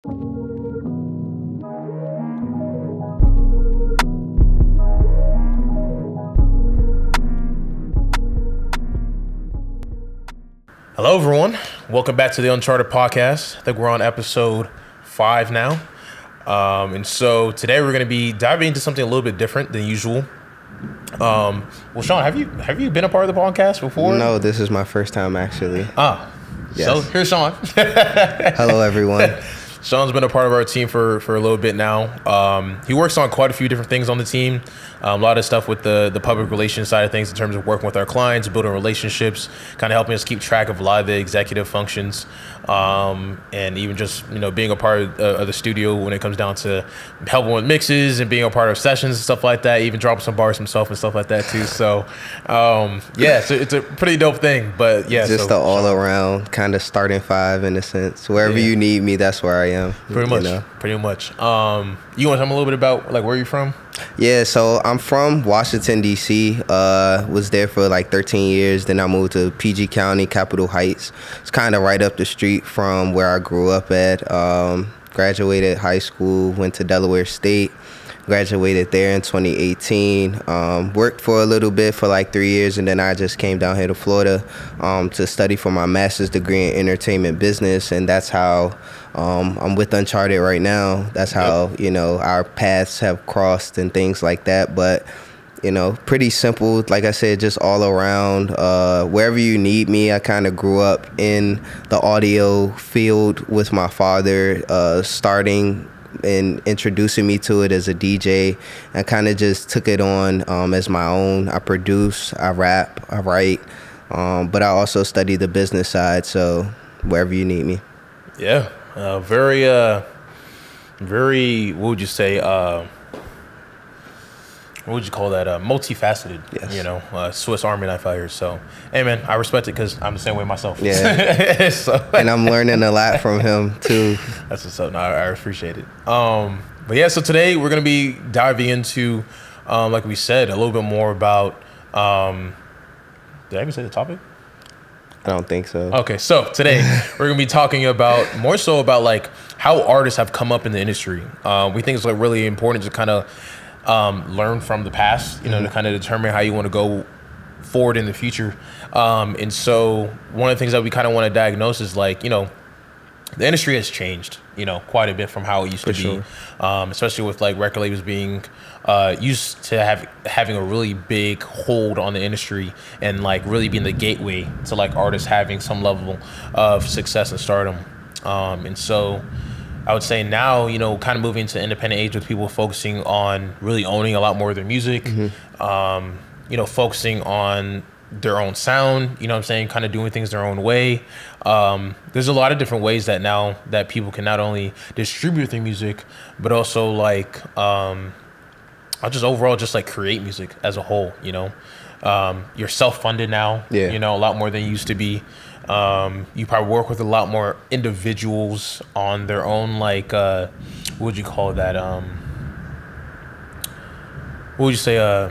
Hello, everyone. Welcome back to the Uncharted Podcast. I think we're on episode 5 now. And so today we're going to be diving into something a little bit different than usual. Well, Sean, have you been a part of the podcast before? No, this is my first time actually. Yes. So here's Sean. Hello, everyone. Sean's been a part of our team for a little bit now. He works on quite a few different things on the team. A lot of stuff with the public relations side of things in terms of working with our clients, building relationships, kind of helping us keep track of a lot of the executive functions, and even just being a part of the studio when it comes down to helping with mixes and being a part of sessions and stuff like that. Even dropping some bars himself and stuff like that too. So so it's a pretty dope thing. But yeah, just the all around kind of starting five in a sense. Wherever you need me, that's where I am. Pretty much. You want to tell me a little bit about like where you're from? Yeah, so I'm from Washington, D.C. Was there for like 13 years. Then I moved to PG County, Capitol Heights. It's kind of right up the street from where I grew up at. Graduated high school, went to Delaware State. Graduated there in 2018. Worked for a little bit for like 3 years, and then I just came down here to Florida to study for my master's degree in entertainment business, and that's how I'm with Uncharted right now. That's how our paths have crossed and things like that. But pretty simple. Like I said, just all around. Wherever you need me. I kind of grew up in the audio field with my father, starting and introducing me to it as a DJ. I kind of just took it on as my own. I produce, I rap, I write, but I also study the business side. So wherever you need me. Yeah, very. What would you say? What would you call that? Multifaceted. Yes. Swiss Army knife out here. So, hey man, I respect it because I'm the same way myself. Yeah. And I'm learning a lot from him too. That's what's up. No, I appreciate it. But yeah, so today we're gonna be diving into, like we said, a little bit more about. Did I even say the topic? I don't think so. Okay, so today we're gonna be talking about more so about like how artists have come up in the industry. We think it's like really important to kind of learn from the past, to kind of determine how you want to go forward in the future. And so one of the things that we kind of want to diagnose is like, the industry has changed, quite a bit from how it used to be, especially with like record labels being used to having a really big hold on the industry and like really being the gateway to like artists having some level of success and stardom. And so I would say now, kind of moving to independent age with people focusing on really owning a lot more of their music, focusing on their own sound, kind of doing things their own way. There's a lot of different ways that now that people can not only distribute their music, but also like, just overall just like create music as a whole, you're self-funded now, a lot more than you used to be. You probably work with a lot more individuals on their own, like, what would you call that? What would you say?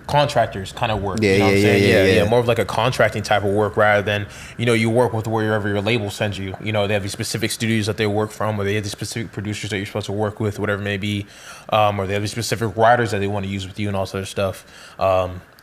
Contractors kind of work. Yeah. More of like a contracting type of work rather than, you work with wherever your label sends you. They have these specific studios that they work from, or they have these specific producers that you're supposed to work with, whatever it may be. Or they have these specific writers that they want to use with you and all sort of stuff.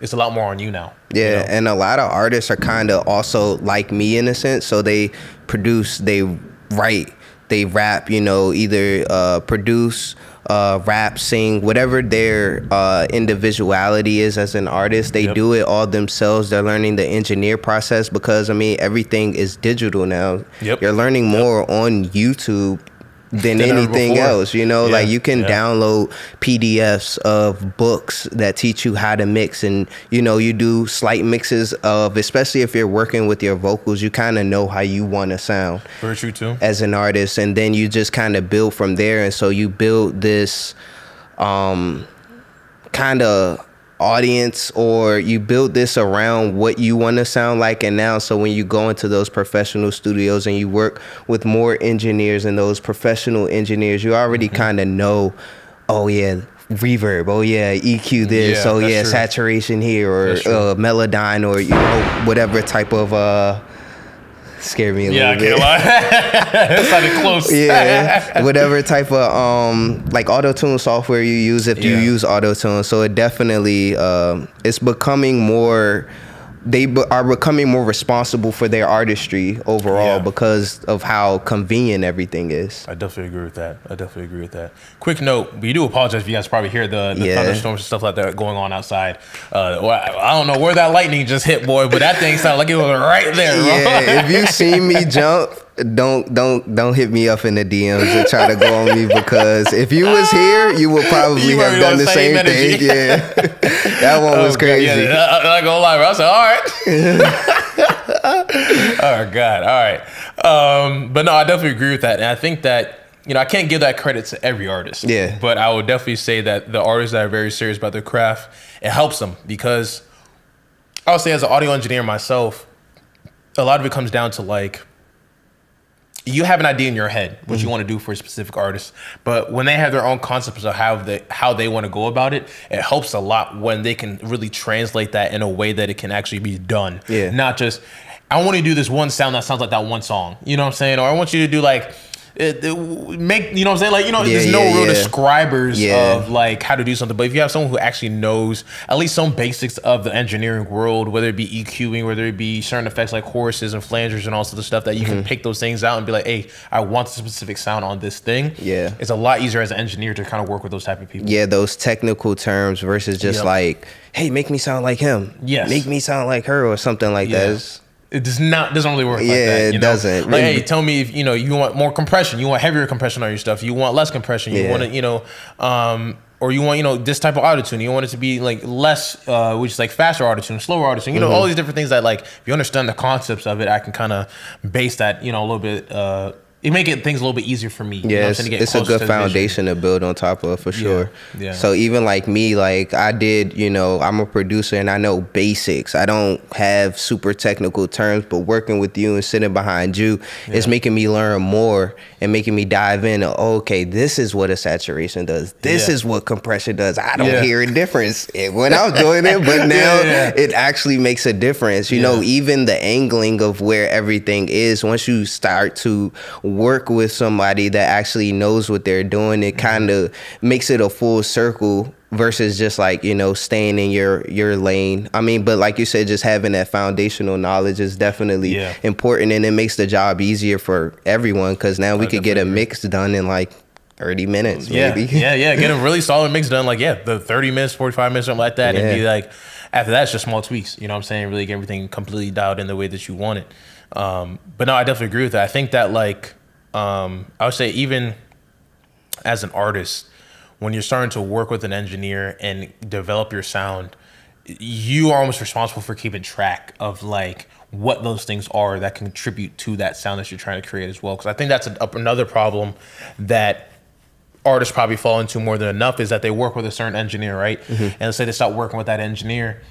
It's a lot more on you now. Yeah, and a lot of artists are kind of also like me in a sense. So they produce, they write, they rap, either produce, rap, sing, whatever their individuality is as an artist. They do it all themselves. They're learning the engineer process because, everything is digital now. You're learning more on YouTube than anything else, like you can download PDFs of books that teach you how to mix, and you do slight mixes of, especially if you're working with your vocals, you kind of know how you want to sound. Very true too. As an artist, and then you just kind of build from there, and so you build this kind of audience, or you build this around what you want to sound like. And now, so when you go into those professional studios and you work with more engineers and those professional engineers, you already kind of know, oh yeah, reverb, oh yeah, EQ this, oh yeah, saturation here, or Melodyne, or whatever type of scared me a Yeah, I little bit. can't lie. That sounded close. Yeah, whatever type of like auto-tune software you use, if you use auto-tune. So it definitely it's becoming more, are becoming more responsible for their artistry overall because of how convenient everything is. I definitely agree with that. Quick note, we do apologize if you guys probably hear the thunderstorms and stuff like that going on outside. I don't know where that lightning just hit, boy, but that thing sounded like it was right there. Yeah, if you see me jump, don't hit me up in the DMs and try to go on me, because if you was here, you would probably have done the same thing. Yeah, that one was crazy. Yeah, I'm not gonna lie, bro. I was like, all right. Oh God, all right. But no, I definitely agree with that, and I think that, you know, I can't give that credit to every artist. Yeah. But I would definitely say that the artists that are very serious about their craft, it helps them, because I would say as an audio engineer myself, a lot of it comes down to like, you have an idea in your head what you want to do for a specific artist, but when they have their own concepts of how they want to go about it, it helps a lot when they can really translate that in a way that it can actually be done. Yeah. Not just, I want to do this one sound that sounds like that one song. You know what I'm saying? Or I want you to do like, make, you know what I'm saying? Like, you know, there's no real describers of like how to do something. But if you have someone who actually knows at least some basics of the engineering world, whether it be EQing, whether it be certain effects like choruses and flangers and all sorts of stuff, that you can pick those things out and be like, hey, I want a specific sound on this thing. Yeah. It's a lot easier as an engineer to kind of work with those type of people. Yeah, those technical terms versus just like, hey, make me sound like him. Yes. Make me sound like her or something like that. It doesn't really work like that. Yeah, it doesn't. Like, hey, tell me if, you know, you want more compression, you want heavier compression on your stuff, you want less compression, you want it, you know, or you want, you know, this type of autotune, you want it to be like less, which is like faster autotune, slower autotune, you know, all these different things that, like, if you understand the concepts of it, I can kind of base that, you know, a little bit, it make things a little bit easier for me. Yeah, it's a good foundation to build on top of, for sure. Yeah. So even like me, like I did, you know, I'm a producer and I know basics. I don't have super technical terms, but working with you and sitting behind you, it's making me learn more and making me dive in. Okay, this is what a saturation does. This is what compression does. I don't hear a difference when I was doing it, but now it actually makes a difference. You know, even the angling of where everything is, once you start to work with somebody that actually knows what they're doing, it kind of makes it a full circle versus just like, you know, staying in your lane. I mean, but like you said, just having that foundational knowledge is definitely important, and it makes the job easier for everyone, because now we could get a mix done in like 30 minutes maybe. Get a really solid mix done, like the 30 minutes, 45 minutes, something like that, and be like, after that, it's just small tweaks, you know what I'm saying? Really get everything completely dialed in the way that you want it. But no, I definitely agree with that. I think that, like, I would say even as an artist, when you're starting to work with an engineer and develop your sound, you are almost responsible for keeping track of like what those things are that contribute to that sound that you're trying to create as well. Because I think that's another problem that artists probably fall into more than enough, is that they work with a certain engineer, right? And let's say they start working with that engineer.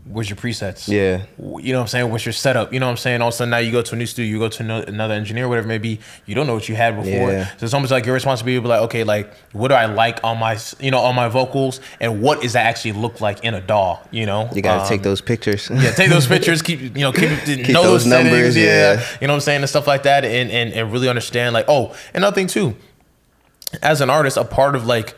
Where's your presets? Yeah. You know what I'm saying? What's your setup? You know what I'm saying? All of a sudden now you go to a new studio, you go to another engineer, whatever it may be, you don't know what you had before. So it's almost like your responsibility to be like, okay, like, what do I like on my, you know, on my vocals, and what does that actually look like in a DAW, you know? You gotta take those pictures. Take those pictures, keep know those numbers, you know what I'm saying, and stuff like that, and really understand, like, oh, another thing too, as an artist, a part of like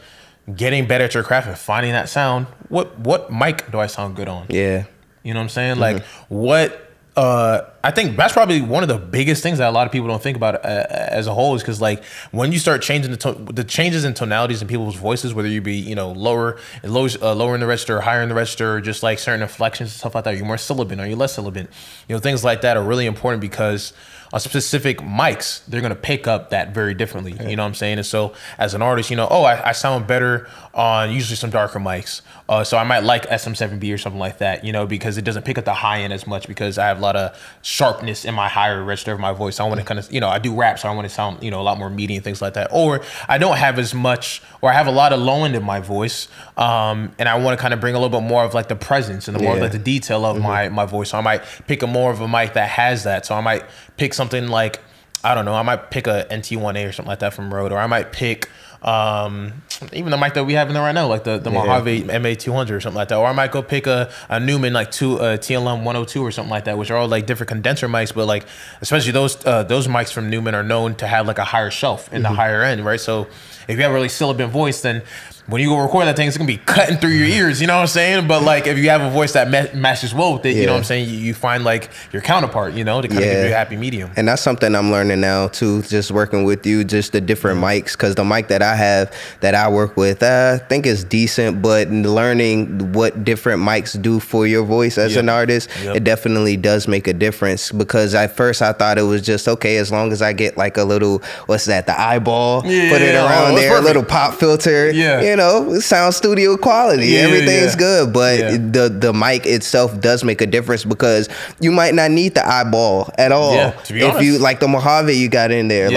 getting better at your craft and finding that sound, what mic do I sound good on? You know what I'm saying? Like, what I think that's probably one of the biggest things that a lot of people don't think about as a whole, is because, like, when you start changing the changes in tonalities in people's voices, whether you be, you know, lower in the register or higher in the register, or just like certain inflections and stuff like that, are you more sibilant, are you less sibilant, you know, things like that are really important, because on specific mics, they're gonna pick up that very differently. You know what I'm saying? And so as an artist, you know, oh, I sound better on usually some darker mics. So I might like SM7B or something like that, you know, because it doesn't pick up the high end as much, because I have a lot of sharpness in my higher register of my voice. I want to kind of, you know, I do rap, so I want to sound, you know, a lot more meaty and things like that. Or I don't have as much, or I have a lot of low end in my voice, and I want to kind of bring a little bit more of like the presence and the more of like the detail of my voice. So I might pick a more of a mic that has that. So I might pick something like, I don't know, I might pick a NT1A or something like that from Rode, or I might pick even the mic that we have in there right now, like the Mojave MA200 or something like that. Or I might go pick a Newman like TLM 102 or something like that, which are all like different condenser mics, but like especially those mics from Newman are known to have like a higher shelf in the higher end, right? So if you have a really sibilant voice, then when you go record that thing, it's gonna be cutting through your ears, you know what I'm saying? But like if you have a voice that matches well with it, you know what I'm saying? You find like your counterpart, you know, to kind of give you a happy medium. And that's something I'm learning now too, just working with you, just the different mics, because the mic that I have that I work with, I think is decent, but learning what different mics do for your voice as an artist, it definitely does make a difference. Because at first I thought it was just okay, as long as I get like a little, what's that, the eyeball, put it around there, perfect. A little pop filter, you know, sound studio quality, everything's good. But the mic itself does make a difference, because you might not need the eyeball at all. To be honest. If you like the Mojave you got in there,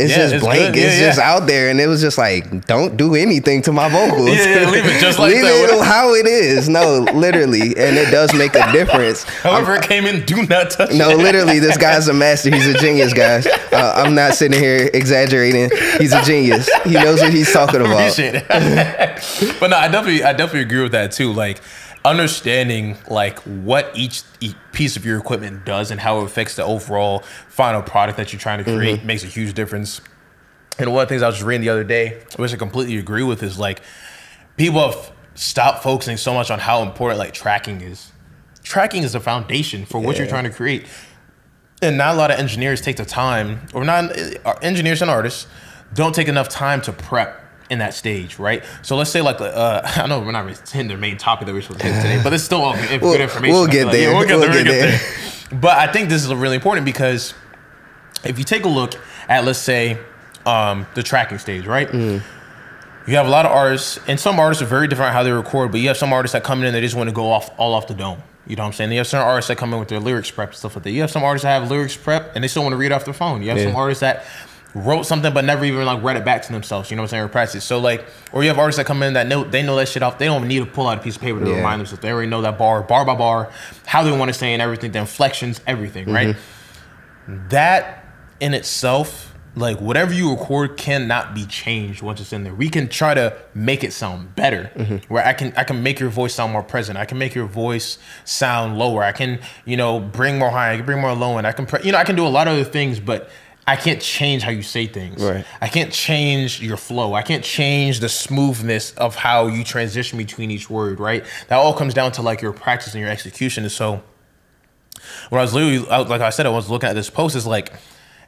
it's just blank. It's just out there, and it was just like, don't do anything to my vocals. Leave it just like leave that. Leave it how it is. No, literally, and it does make a difference. However it came in, do not touch it. No, literally, this guy's a master. He's a genius, guys. I'm not sitting here exaggerating. He's a genius. He knows what he's talking about. Appreciate it. But no, I definitely agree with that too. Like, understanding like what each piece of your equipment does and how it affects the overall final product that you're trying to create makes a huge difference. And one of the things I was just reading the other day, which I completely agree with, is like people have stopped focusing so much on how important like tracking is. Tracking is the foundation for what you're trying to create. And not a lot of engineers take the time, or not engineers and artists don't take enough time to prep in that stage, right? So let's say like, I know we're not hitting the main topic that we're supposed to hit today, but it's still all good information. We'll get there. We'll get there. But I think this is really important, because if you take a look at, let's say, the tracking stage, right? You have a lot of artists, and some artists are very different how they record, but you have some artists that come in and they just want to go all off the dome. You know what I'm saying? You have some artists that come in with their lyrics prep and stuff like that. You have some artists that have lyrics prep and they still want to read off their phone. You have some artists that wrote something but never even like read it back to themselves, you know what I'm saying, or practice. So like, or you have artists that come in that they know that shit off. They don't need to pull out a piece of paper to remind themselves. They already know that bar by bar, how they want to say and everything, the inflections, everything, right? That in itself, like whatever you record cannot be changed once it's in there. We can try to make it sound better, where I can make your voice sound more present. I can make your voice sound lower. I can, you know, bring more high. I can bring more low, and I can, you know, I can do a lot of other things, but I can't change how you say things. Right. I can't change your flow. I can't change the smoothness of how you transition between each word, right? That all comes down to like your practice and your execution. And so when I was like I said, I was looking at this post, is like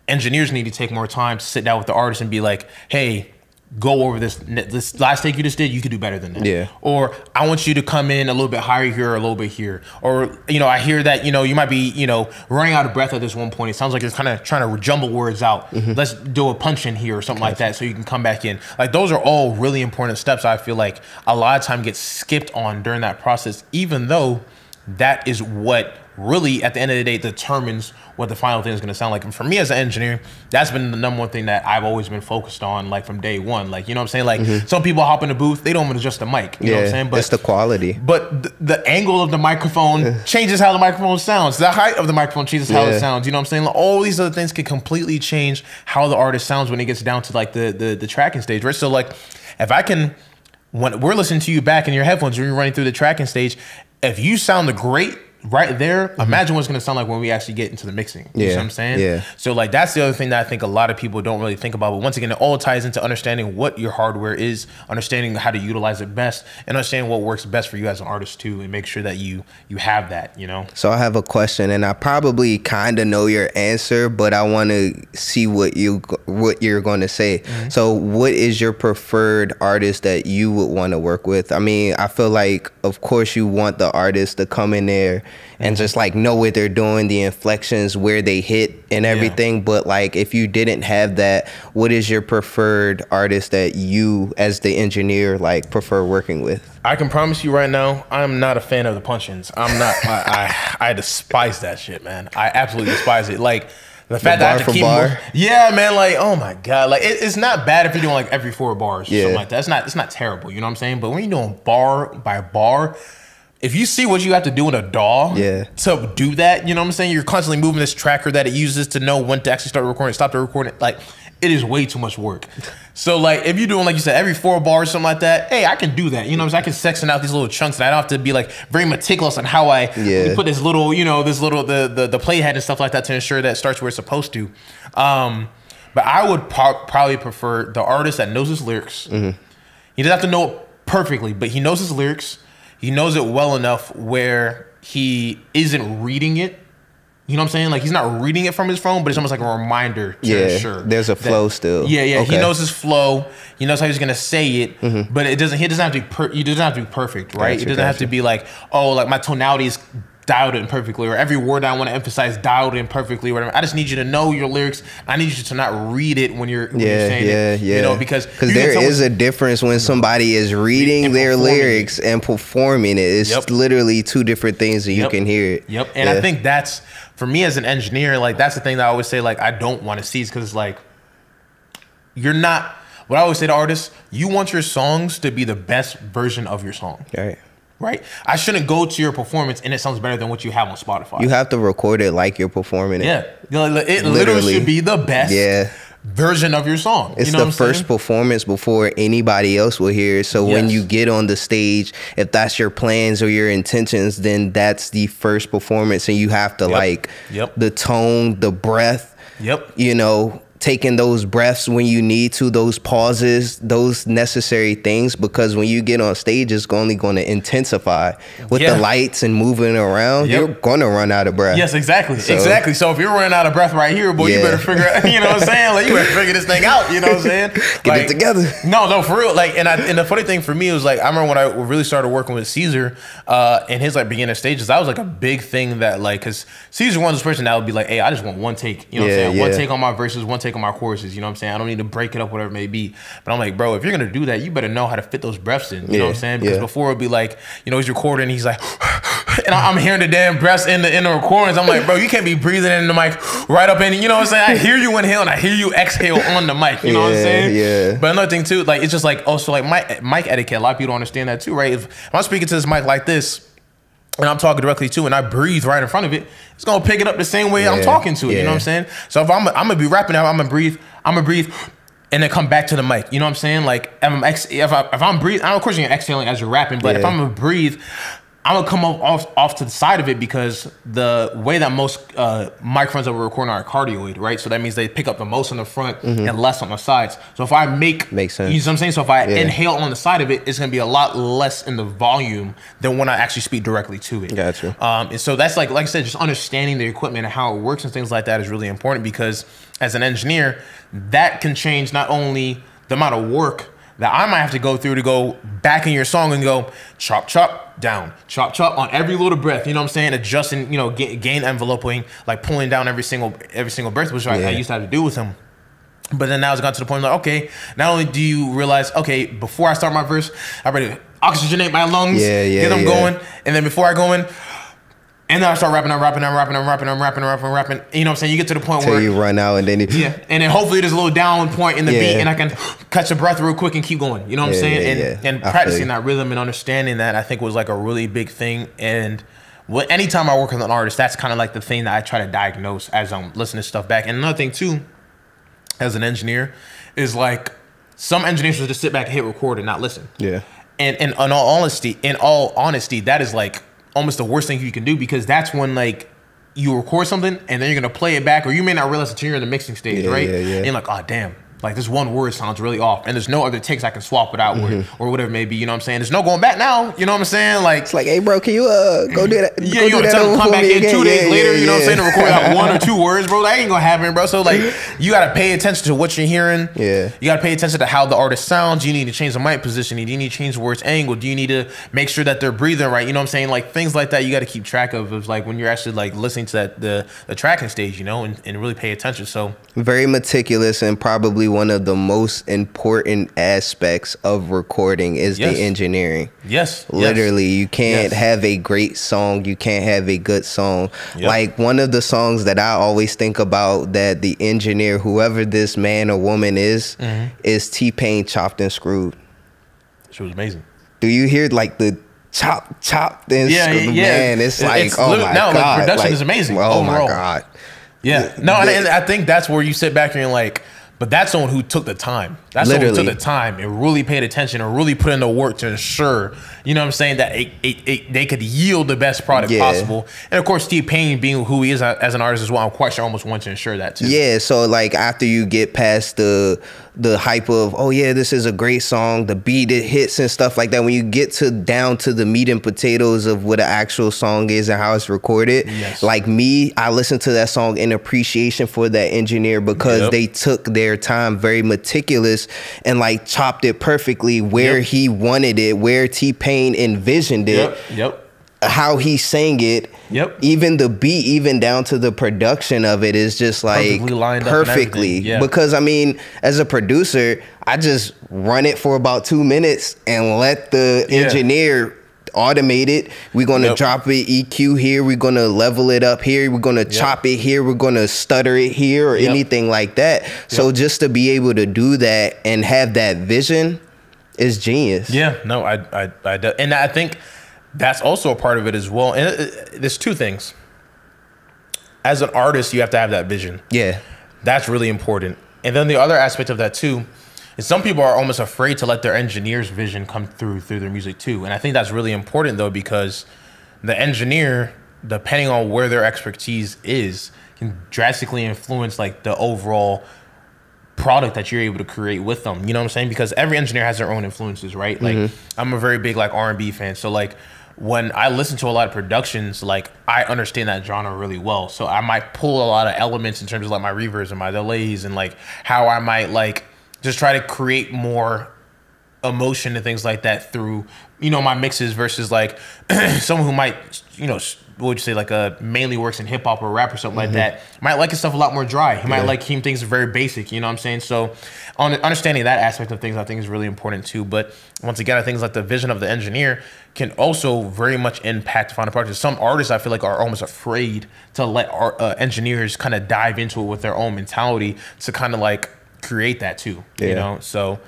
engineers need to take more time to sit down with the artist and be like, hey, go over this last take you just did, you could do better than that. Yeah. Or I want you to come in a little bit higher here or a little bit here. Or, you know, I hear that, you know, you might be, you know, running out of breath at this one point. It sounds like you're kind of trying to jumble words out. Let's do a punch in here or something like that so you can come back in. Like those are all really important steps I feel like a lot of time gets skipped on during that process, even though that is what really at the end of the day determines what the final thing is going to sound like. And for me as an engineer, that's been the number one thing that I've always been focused on, like from day one. Like, you know what I'm saying? Like some people hop in the booth, they don't want to adjust the mic, you know what I'm saying? But it's the quality. But the angle of the microphone changes how the microphone sounds. The height of the microphone changes how it sounds, you know what I'm saying? Like, all these other things can completely change how the artist sounds when it gets down to like the tracking stage, right? So like if I can, when we're listening to you back in your headphones, when you're running through the tracking stage, if you sound great right there, imagine what it's going to sound like when we actually get into the mixing. You know what I'm saying? Yeah. So like that's the other thing that I think a lot of people don't really think about. But once again, it all ties into understanding what your hardware is, understanding how to utilize it best, and understanding what works best for you as an artist too, and make sure that you have that, you know? So I have a question, and I probably kind of know your answer, but I want to see what you're going to say. So what is your preferred artist that you would want to work with? I mean, I feel like, of course, you want the artist to come in there and just like know what they're doing, the inflections, where they hit and everything. But like, if you didn't have that, what is your preferred artist that you as the engineer like prefer working with? I can promise you right now, I'm not a fan of the punch-ins. I'm not. I despise that shit, man. I absolutely despise it. Like the fact that I have to keep man, like, oh my God. Like it's not bad if you're doing like every 4 bars or something like that. It's not terrible, you know what I'm saying? But when you're doing bar by bar, if you see what you have to do in a DAW to do that, you know what I'm saying? You're constantly moving this tracker that it uses to know when to actually start recording, stop the recording. Like, it is way too much work. So like if you're doing, like you said, every 4 bars, something like that, hey, I can do that. You know what I'm saying? I can section out these little chunks, and I don't have to be like very meticulous on how I put this little, you know, the playhead and stuff like that to ensure that it starts where it's supposed to. But I would probably prefer the artist that knows his lyrics. Mm-hmm. He doesn't have to know it perfectly, but he knows his lyrics. He knows it well enough where he isn't reading it. You know what I'm saying? Like he's not reading it from his phone, but it's almost like a reminder to ensure there's a flow still. Yeah. Okay. He knows his flow. He knows how he's gonna say it, but it doesn't. He doesn't have to be. He doesn't have to be perfect, right? It doesn't have to be like, oh, like my tonality is dialed in perfectly, or every word I want to emphasize dialed in perfectly, or whatever. I just need you to know your lyrics. I need you to not read it when you're saying it. You know, because there is a difference when somebody is reading their lyrics and performing it. It's literally 2 different things, and you can hear it. And I think that's, for me as an engineer, like that's the thing that I always say, like I don't want to see, because it's like you're not. What I always say to artists, you want your songs to be the best version of your song. Right? I shouldn't go to your performance and it sounds better than what you have on Spotify. You have to record it like you're performing it. It literally should be the best version of your song. It's the first performance before anybody else will hear it. So when you get on the stage, if that's your plans or your intentions, then that's the first performance, and you have to like the tone, the breath, you know, taking those breaths when you need to, those pauses, those necessary things, because when you get on stage, it's only going to intensify with the lights and moving around. You're going to run out of breath. Yes, exactly. So if you're running out of breath right here, boy, you better figure out, you know what I'm saying? Like, you better figure this thing out, you know what I'm saying? Get it together. No, for real. Like, and the funny thing for me was like, I remember when I really started working with Caesar in his like beginner stages, that was like a big thing that like, because Caesar one of those person that would be like, hey, I just want one take, you know what I'm saying? One take on my verses, one take on my choruses, you know what I'm saying? I don't need to break it up, whatever it may be. But I'm like, bro, if you're gonna do that, you better know how to fit those breaths in. You know what I'm saying? Because before it'd be like, you know, he's recording, he's like, and I'm hearing the damn breaths in the recordings. I'm like, bro, you can't be breathing in the mic right up in. You know what I'm saying? I hear you inhale and I hear you exhale on the mic. You know what I'm saying? Yeah. But another thing too, like it's just like also like mic etiquette. A lot of people don't understand that too, right? If I'm speaking to this mic like this, and I'm talking directly to it, and I breathe right in front of it, it's gonna pick it up the same way I'm talking to it. You know what I'm saying? So if I'm gonna be rapping out, I'm gonna breathe, and then come back to the mic. You know what I'm saying? Like if I'm breathing, of course you're exhaling as you're rapping, but if I'm gonna breathe, I'm gonna come off to the side of it, because the way that most microphones that we're recording are cardioid, right? So that means they pick up the most on the front and less on the sides. So if I makes sense. You know what I'm saying? So if I inhale on the side of it, it's gonna be a lot less in the volume than when I actually speak directly to it. Gotcha. And so that's like I said, just understanding the equipment and how it works and things like that is really important, because as an engineer, that can change not only the amount of work that I might have to go through to go back in your song and go chop, chop, down, chop, chop on every little breath, you know what I'm saying? Adjusting, you know, gain enveloping, like pulling down every single breath, which I used to have to do with him. But then now it's got to the point like, okay, not only do you realize, okay, before I start my verse, I ready to oxygenate my lungs, get them going, and then before I go in, and then I start rapping. You know what I'm saying? You get to the point where you run out, and then and then hopefully there's a little down point in the beat, and I can catch a breath real quick and keep going. You know what I'm saying? And practicing that rhythm and understanding that, I think, was like a really big thing. And anytime I work with an artist, that's kind of like the thing that I try to diagnose as I'm listening to stuff back. And another thing too, as an engineer, is like some engineers will just sit back and hit record and not listen. And in all honesty, that is like almost the worst thing you can do, because that's when like you record something and then you're gonna play it back, or you may not realize until you're in the mixing stage, right? And you're like, oh damn, like this one word sounds really off, and there's no other takes I can swap it out with, or whatever it may be. You know what I'm saying? There's no going back now. You know what I'm saying? Like it's like, hey bro, can you go do that? Yeah, you gonna tell them to come back in 2 days later. You know what I'm saying? To record out 1 or 2 words, bro. That ain't gonna happen, bro. So like, you gotta pay attention to what you're hearing. You gotta pay attention to how the artist sounds. You need to change the mic positioning. You need to change the words angle. Do you need to make sure that they're breathing right? You know what I'm saying? Like things like that, you gotta keep track of like when you're actually like listening to that the tracking stage, you know, and really pay attention. So very meticulous, and probably one of the most important aspects of recording is the engineering. Literally, you can't have a great song, you can't have a good song. Like one of the songs that I always think about that the engineer, whoever this man or woman is T-Pain Chopped and Screwed. She was amazing. Do you hear like the chopped and screwed? Man, it's like, oh my god, like, production is amazing. Oh overall. My god. And I think that's where you sit back and you're like, But that's someone who took the time. That's someone who took the time and really paid attention and really put in the work to ensure, you know what I'm saying, that they could yield the best product possible. And of course, T-Pain being who he is as an artist as well, I'm quite sure almost wants to ensure that too. Yeah, so like after you get past the hype of, oh yeah, this is a great song, the beat, it hits and stuff like that, when you get down to the meat and potatoes of what an actual song is and how it's recorded, like me, I listen to that song in appreciation for that engineer because they took their time, very meticulous, and like chopped it perfectly where he wanted it, where T-Pain envisioned it, how he sang it, even the beat, even down to the production of it is just like perfectly. Because I mean, as a producer, I just run it for about 2 minutes and let the engineer automate it. We're gonna drop it EQ here, we're gonna level it up here, we're gonna chop it here, we're gonna stutter it here, or anything like that. So just to be able to do that and have that vision is genius. And I think that's also a part of it as well. And there's two things. As an artist, you have to have that vision. That's really important. And then the other aspect of that too is some people are almost afraid to let their engineer's vision come through their music too. And I think that's really important though, because the engineer, depending on where their expertise is, can drastically influence like the overall product that you're able to create with them. You know what I'm saying? Because every engineer has their own influences, right? Like I'm a very big like R&B fan. So like when I listen to a lot of productions, like I understand that genre really well. So I might pull a lot of elements in terms of like my reverbs and my delays and like how I might like just try to create more emotion and things like that through, you know, my mixes versus like someone who might, you know, what would you say, like mainly works in hip hop or rap or something like that, might like his stuff a lot more dry. He might like keep things very basic, you know what I'm saying? So on understanding that aspect of things, I think is really important too. But once again, I think it's like the vision of the engineer can also very much impact the final product. Some artists I feel like are almost afraid to let engineers kind of dive into it with their own mentality to kind of like create that too, you know? So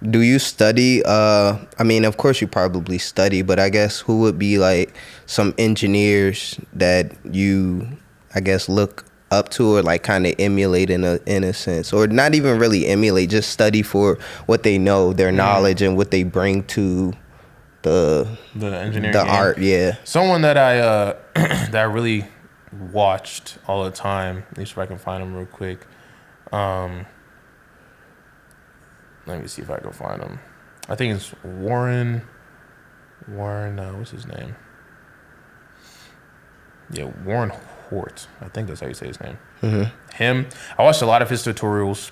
do you study, I mean, of course you probably study, but I guess who would be like some engineers that you, I guess, look up to or like kind of emulate in a sense, or not even really emulate, just study for what they know, their knowledge and what they bring to the engineering, the art. Someone that I that I really watched all the time, at least if I can find him real quick. Let me see if I can find him. I think it's Warren, what's his name? Yeah, Warren Hort. I think that's how you say his name. Him. I watched a lot of his tutorials.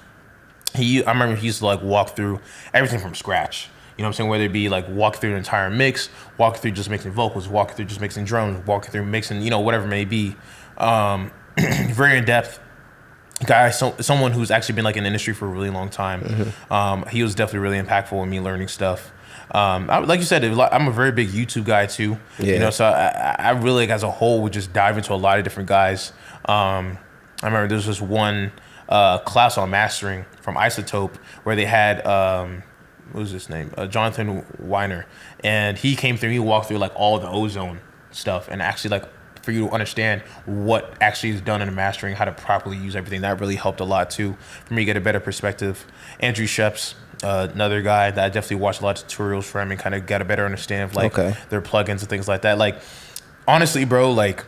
I remember he used to like walk through everything from scratch. You know what I'm saying? Whether it be like walk through an entire mix, walk through just mixing vocals, walk through just mixing drums, walk through mixing, you know, whatever it may be. Very in depth guy, someone who's actually been like in the industry for a really long time. He was definitely really impactful in me learning stuff. Like you said, I'm a very big YouTube guy too. You know, so I really, like, as a whole, would just dive into a lot of different guys. I remember there was this one class on mastering from Isotope where they had what was his name? Jonathan Weiner, and he came through. He walked through like all the ozone stuff and actually like, for you to understand what actually is done in the mastering, how to properly use everything. That really helped a lot too, for me to get a better perspective. Andrew Sheps, another guy that I definitely watched a lot of tutorials from and kind of got a better understanding of like their plugins and things like that. Like, honestly, bro, like,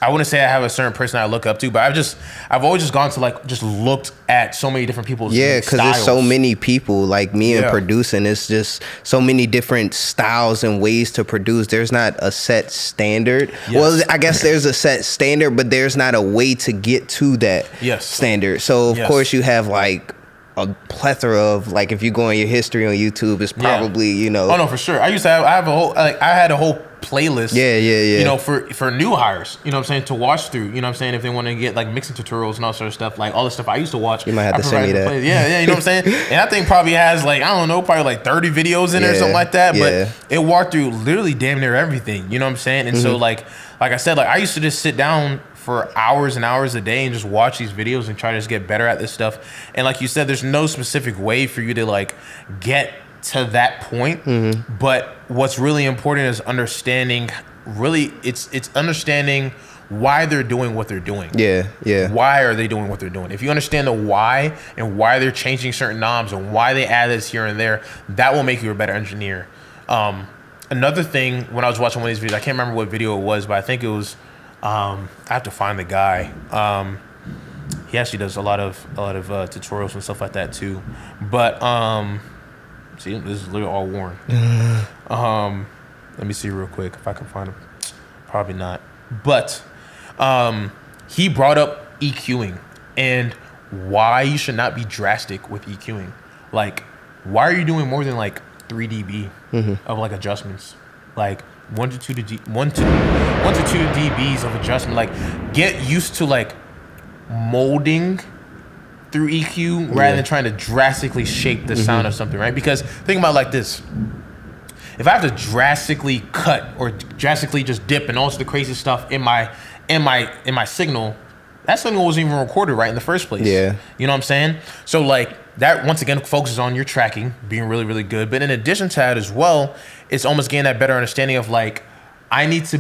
I wouldn't say I have a certain person I look up to, but I've always just gone to like, just looked at so many different people's because there's so many people like me and producing. It's just so many different styles and ways to produce. There's not a set standard. Well, I guess there's a set standard, but there's not a way to get to that standard. So of course you have like a plethora of, like, if you go on your history on YouTube, it's probably, you know. Oh no, for sure. I used to have a whole, like, I had a whole playlist. You know, for new hires, you know what I'm saying, to watch through, you know what I'm saying, if they want to get like mixing tutorials and all sort of stuff, like all the stuff I used to watch. You might have to send me that. You know what I'm saying? And that thing probably has like, I don't know, probably like 30 videos in there or something like that. But it walked through literally damn near everything, you know what I'm saying? And so like I said, like I used to just sit down for hours and hours a day and just watch these videos and try to just get better at this stuff. And like you said, there's no specific way for you to like get to that point. But what's really important is understanding, really, it's understanding why they're doing what they're doing. Yeah, yeah. Why are they doing what they're doing? If you understand the why and why they're changing certain knobs and why they add this here and there, that will make you a better engineer. Another thing, when I was watching one of these videos, I can't remember what video it was, but I think it was, I have to find the guy. He actually does a lot of tutorials and stuff like that too. But see, this is literally all worn. Let me see real quick if I can find him. Probably not. But he brought up EQing and why you should not be drastic with EQing. Like, why are you doing more than like 3 dB of like adjustments? Like 1 to 2 dBs of adjustment. Like, get used to like molding through EQ rather than trying to drastically shape the sound of something, right? Because think about it like this. If I have to drastically cut or drastically just dip and all sorts of crazy stuff in my signal, that signal wasn't even recorded right in the first place. Yeah. You know what I'm saying? So like that once again focuses on your tracking being really, really good. But in addition to that as well, it's almost getting that better understanding of like, I need to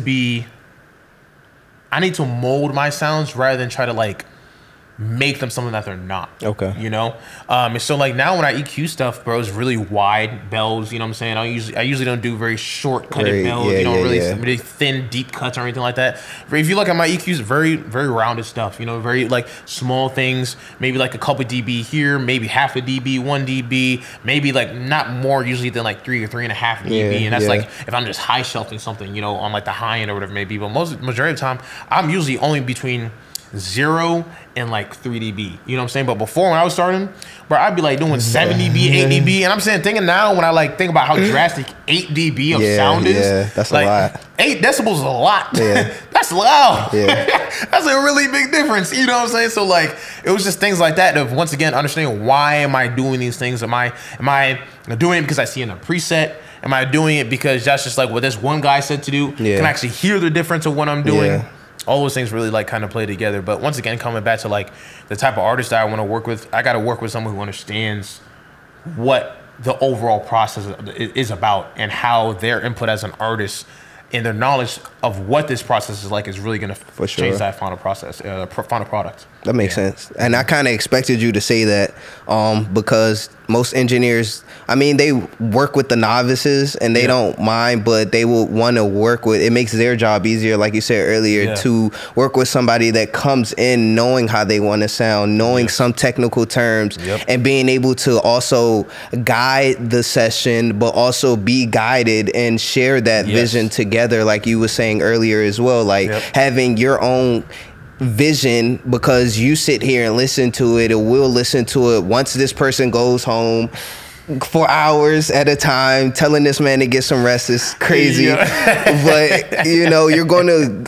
mold my sounds rather than try to like make them something that they're not. Okay. You know? And so like now when I EQ stuff, bro, it's really wide bells, you know what I'm saying? I usually don't do very short cutted bells, really thin, deep cuts or anything like that. If you look at my EQs, very, very rounded stuff, you know, very like small things, maybe like a couple dB here, maybe half a dB, 1 dB, maybe like not more usually than like 3 or 3.5 dB. And that's like if I'm just high shelving something, you know, on like the high end or whatever it may be. But majority of the time, I'm usually only between 0 and like 3 dB, you know what I'm saying? But before when I was starting, bro, I'd be like doing 7 dB, 8 dB, and I'm thinking now when I like think about how drastic 8 dB of sound is, that's like, a lot. 8 decibels is a lot. That's loud. That's a really big difference, you know what I'm saying? So like, it was just things like that of once again understanding why am I doing these things? Am I doing it because I see in a preset? Am I doing it because that's just like what this one guy said to do? Can I actually hear the difference of what I'm doing? All those things really like kind of play together. But once again, coming back to like the type of artist that I want to work with, I got to work with someone who understands what the overall process is about and how their input as an artist and their knowledge of what this process is like is really going to change that final process, final product. That makes sense. And I kind of expected you to say that because most engineers, I mean, they work with the novices and they don't mind, but they will want to work with, it makes their job easier, like you said earlier, to work with somebody that comes in knowing how they want to sound, knowing some technical terms, and being able to also guide the session, but also be guided and share that vision together, like you were saying earlier as well, like having your own vision, because you sit here and listen to it, or will listen to it once this person goes home for hours at a time, telling this man to get some rest is crazy. But you know, you're gonna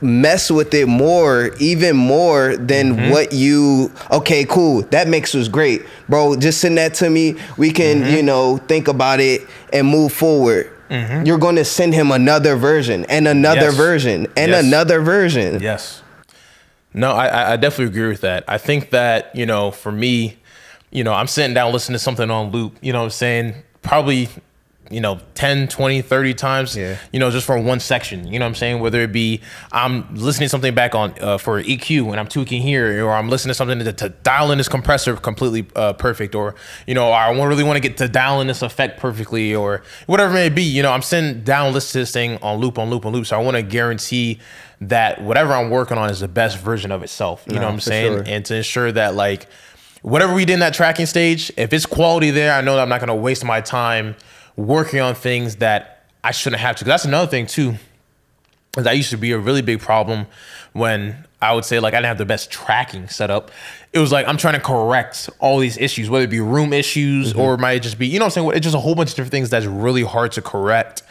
mess with it more, even more than what you, okay, cool, that mix was great, bro, just send that to me, we can you know, think about it and move forward. You're going to send him another version and another version and another version. No, I definitely agree with that. I think that, you know, for me, you know, I'm sitting down listening to something on loop, you know what I'm saying? Probably, you know, 10, 20, 30 times, you know, just for one section, you know what I'm saying? Whether it be I'm listening to something back on for EQ and I'm tweaking here, or I'm listening to something to dial in this compressor completely perfect, or, you know, I really want to get to dial in this effect perfectly, or whatever it may be. You know, I'm sitting down listening to this thing on loop, on loop, on loop. So I want to guarantee that whatever I'm working on is the best version of itself. You know what I'm saying? And to ensure that like whatever we did in that tracking stage, if it's quality there, I know that I'm not going to waste my time working on things that I shouldn't have to. That's another thing too. That used to be a really big problem when I would say like I didn't have the best tracking set up. It was like I'm trying to correct all these issues, whether it be room issues or it might just be, you know what I'm saying? It's just a whole bunch of different things that's really hard to correct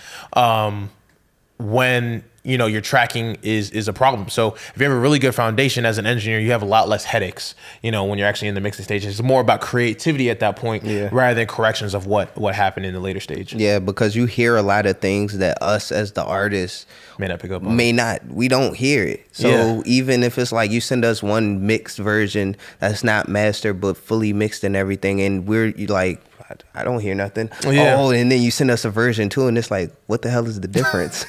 when, you know, your tracking is a problem. So if you have a really good foundation as an engineer, you have a lot less headaches, you know, when you're actually in the mixing stage. It's more about creativity at that point rather than corrections of what happened in the later stage. Yeah, because you hear a lot of things that us as the artists may not pick up on. We don't hear it. So even if it's like you send us one mixed version that's not mastered but fully mixed and everything, and we're like, I don't hear nothing. Oh, and then you send us a version too, and it's like, what the hell is the difference?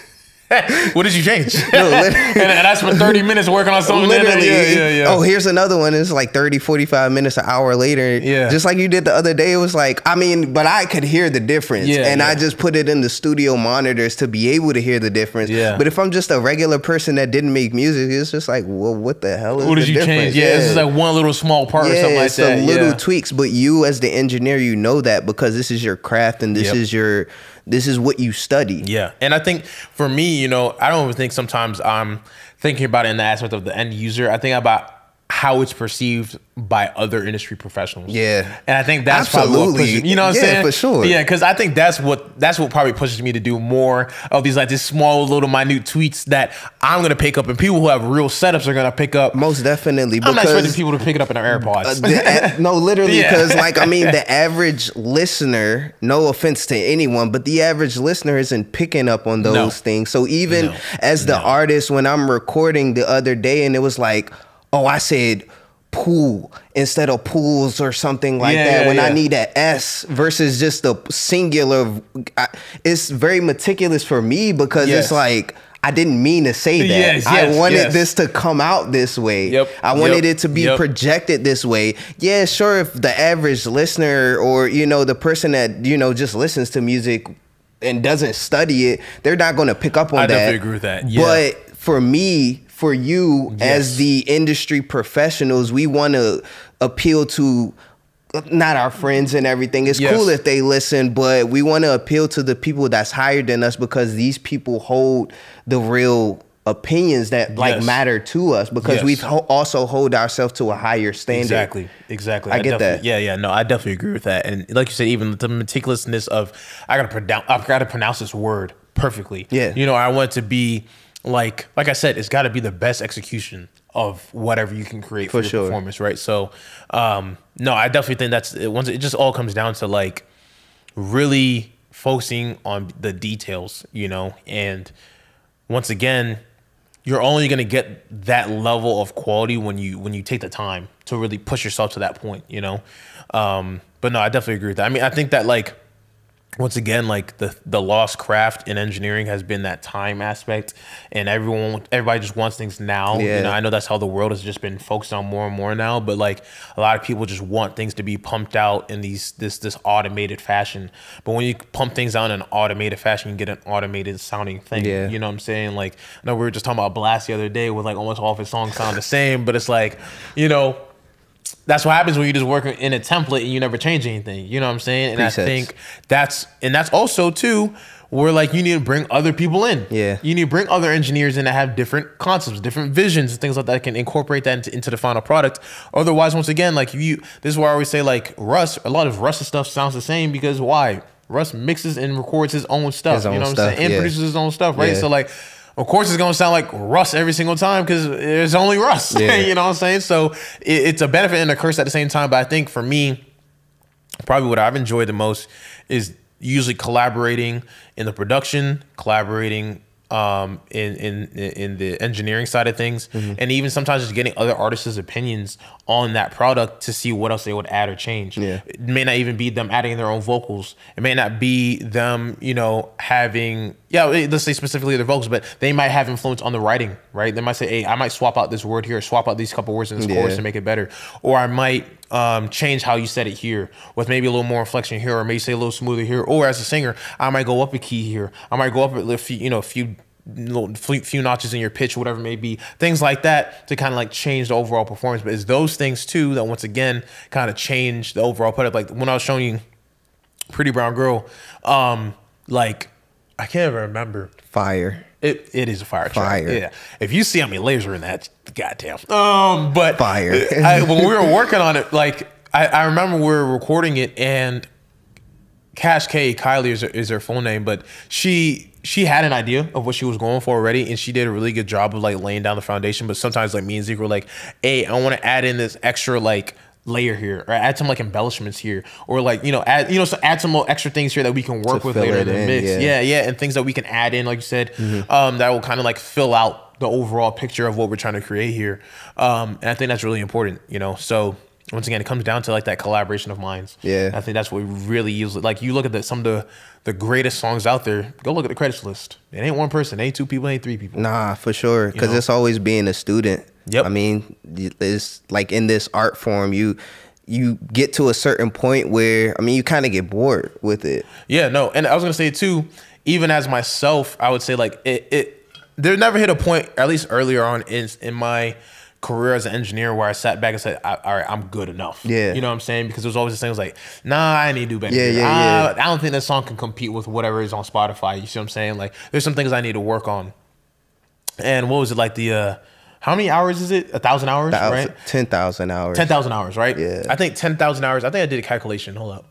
What did you change? No, and I spent 30 minutes working on something. Literally. Yeah. Oh, here's another one. It's like 30, 45 minutes, an hour later. Yeah. Just like you did the other day. It was like, I mean, but I could hear the difference. I just put it in the studio monitors to be able to hear the difference. Yeah. But if I'm just a regular person that didn't make music, it's just like, well, what the hell is what did the you difference? change? Yeah, it's just like one little small part or something like that. Some little tweaks. But you as the engineer, you know that because this is your craft and this is what you study. Yeah. And I think for me, you know, I don't even think sometimes I'm thinking about it in the aspect of the end user. I think about how it's perceived by other industry professionals. Yeah. And I think that's probably what pushes, you know what I'm saying? Yeah, for sure. Yeah, because I think that's what probably pushes me to do more of these like these small little minute tweets that I'm gonna pick up, and people who have real setups are gonna pick up. Most definitely. I'm not expecting people to pick it up in their AirPods. No, literally, because like, I mean, the average listener, no offense to anyone, but the average listener isn't picking up on those things. So even as the artist, when I'm recording the other day and it was like, oh, I said pool instead of pools or something like that when I need an S versus just a singular. It's very meticulous for me because it's like, I didn't mean to say that. I wanted this to come out this way. I wanted it to be projected this way. Yeah, sure, if the average listener or, you know, the person that, you know, just listens to music and doesn't study it, they're not going to pick up on that. I definitely agree with that. Yeah. But for me, for you as the industry professionals, we want to appeal to not our friends and everything. It's cool if they listen, but we want to appeal to the people that's higher than us because these people hold the real opinions that like matter to us because we also hold ourselves to a higher standard. Exactly. I get that. Yeah. No, I definitely agree with that. And like you said, even the meticulousness of I gotta pronounce this word perfectly. Yeah. You know, I want it to be like I said, it's got to be the best execution of whatever you can create for your performance, right? So, no, I definitely think once it just all comes down to like really focusing on the details, you know. And once again, you're only gonna get that level of quality when you take the time to really push yourself to that point, you know. But no, I definitely agree with that. I mean, I think that like, once again, like the lost craft in engineering has been that time aspect, and everybody just wants things now. You know, I know that's how the world has just been focused on more and more now, but like a lot of people just want things to be pumped out in this automated fashion. But when you pump things out in an automated fashion, you get an automated sounding thing. You know what I'm saying? Like, I know we were just talking about Blast the other day with like almost all of his songs sound the same, but it's like, you know, that's what happens when you just work in a template and you never change anything. You know what I'm saying? And I think that's also too where like you need to bring other people in. Yeah. You need to bring other engineers in that have different concepts, different visions, and things like that can incorporate that into the final product. Otherwise, once again, like this is why I always say like Russ, a lot of Russ's stuff sounds the same because why? Russ mixes and records his own stuff. You know what I'm saying? And produces his own stuff, right? So like, of course, it's going to sound like Russ every single time because it's only Russ. You know what I'm saying? So it's a benefit and a curse at the same time. But I think for me, probably what I've enjoyed the most is usually collaborating in the production, collaborating in the engineering side of things, and even sometimes just getting other artists' opinions on that product to see what else they would add or change. It may not even be them adding their own vocals. It may not be them, you know, having, let's say specifically their vocals, but they might have influence on the writing, right? They might say, hey, I might swap out this word here, swap out these couple words in this chorus to make it better. Or I might change how you said it here with maybe a little more inflection here, or maybe say a little smoother here. Or as a singer, I might go up a key here. I might go up a few notches in your pitch, whatever it may be, things like that to kind of like change the overall performance. But it's those things too that once again kind of change the overall product. Like when I was showing you Pretty Brown Girl, like I can't even remember. Fire. It is a fire track. Yeah. If you see how many layers are in that, goddamn. But fire. When we were working on it, like I remember we were recording it, and Cash K, Kylie is her full name, but she had an idea of what she was going for already, and she did a really good job of like laying down the foundation. But sometimes like me and Zeke were like, hey, I want to add in this extra like layer here, or add some like embellishments here, or like, you know, add some more extra things here that we can work with later in the mix. And things that we can add in, like you said, that will kind of like fill out the overall picture of what we're trying to create here. And I think that's really important, you know. So once again, it comes down to like that collaboration of minds. Yeah. I think that's what we really use. Like you look at some of the greatest songs out there, go look at the credits list. It ain't one person, it ain't two people, it ain't three people. Nah, for sure. Because it's always being a student. Yep. I mean, it's like in this art form, you get to a certain point where, I mean, you kind of get bored with it. Yeah, no. And I was going to say too, even as myself, I would say like there never hit a point, at least earlier on in my career as an engineer, where I sat back and said, all right, I'm good enough. Yeah. You know what I'm saying? Because there's always this thing like, nah, I need to do better. Yeah. I don't think this song can compete with whatever is on Spotify. You see what I'm saying? Like there's some things I need to work on. And what was it like how many hours is it? 1,000 hours, right? 10,000 hours. 10,000 hours, right? Yeah. I think 10,000 hours. I think I did a calculation. Hold up.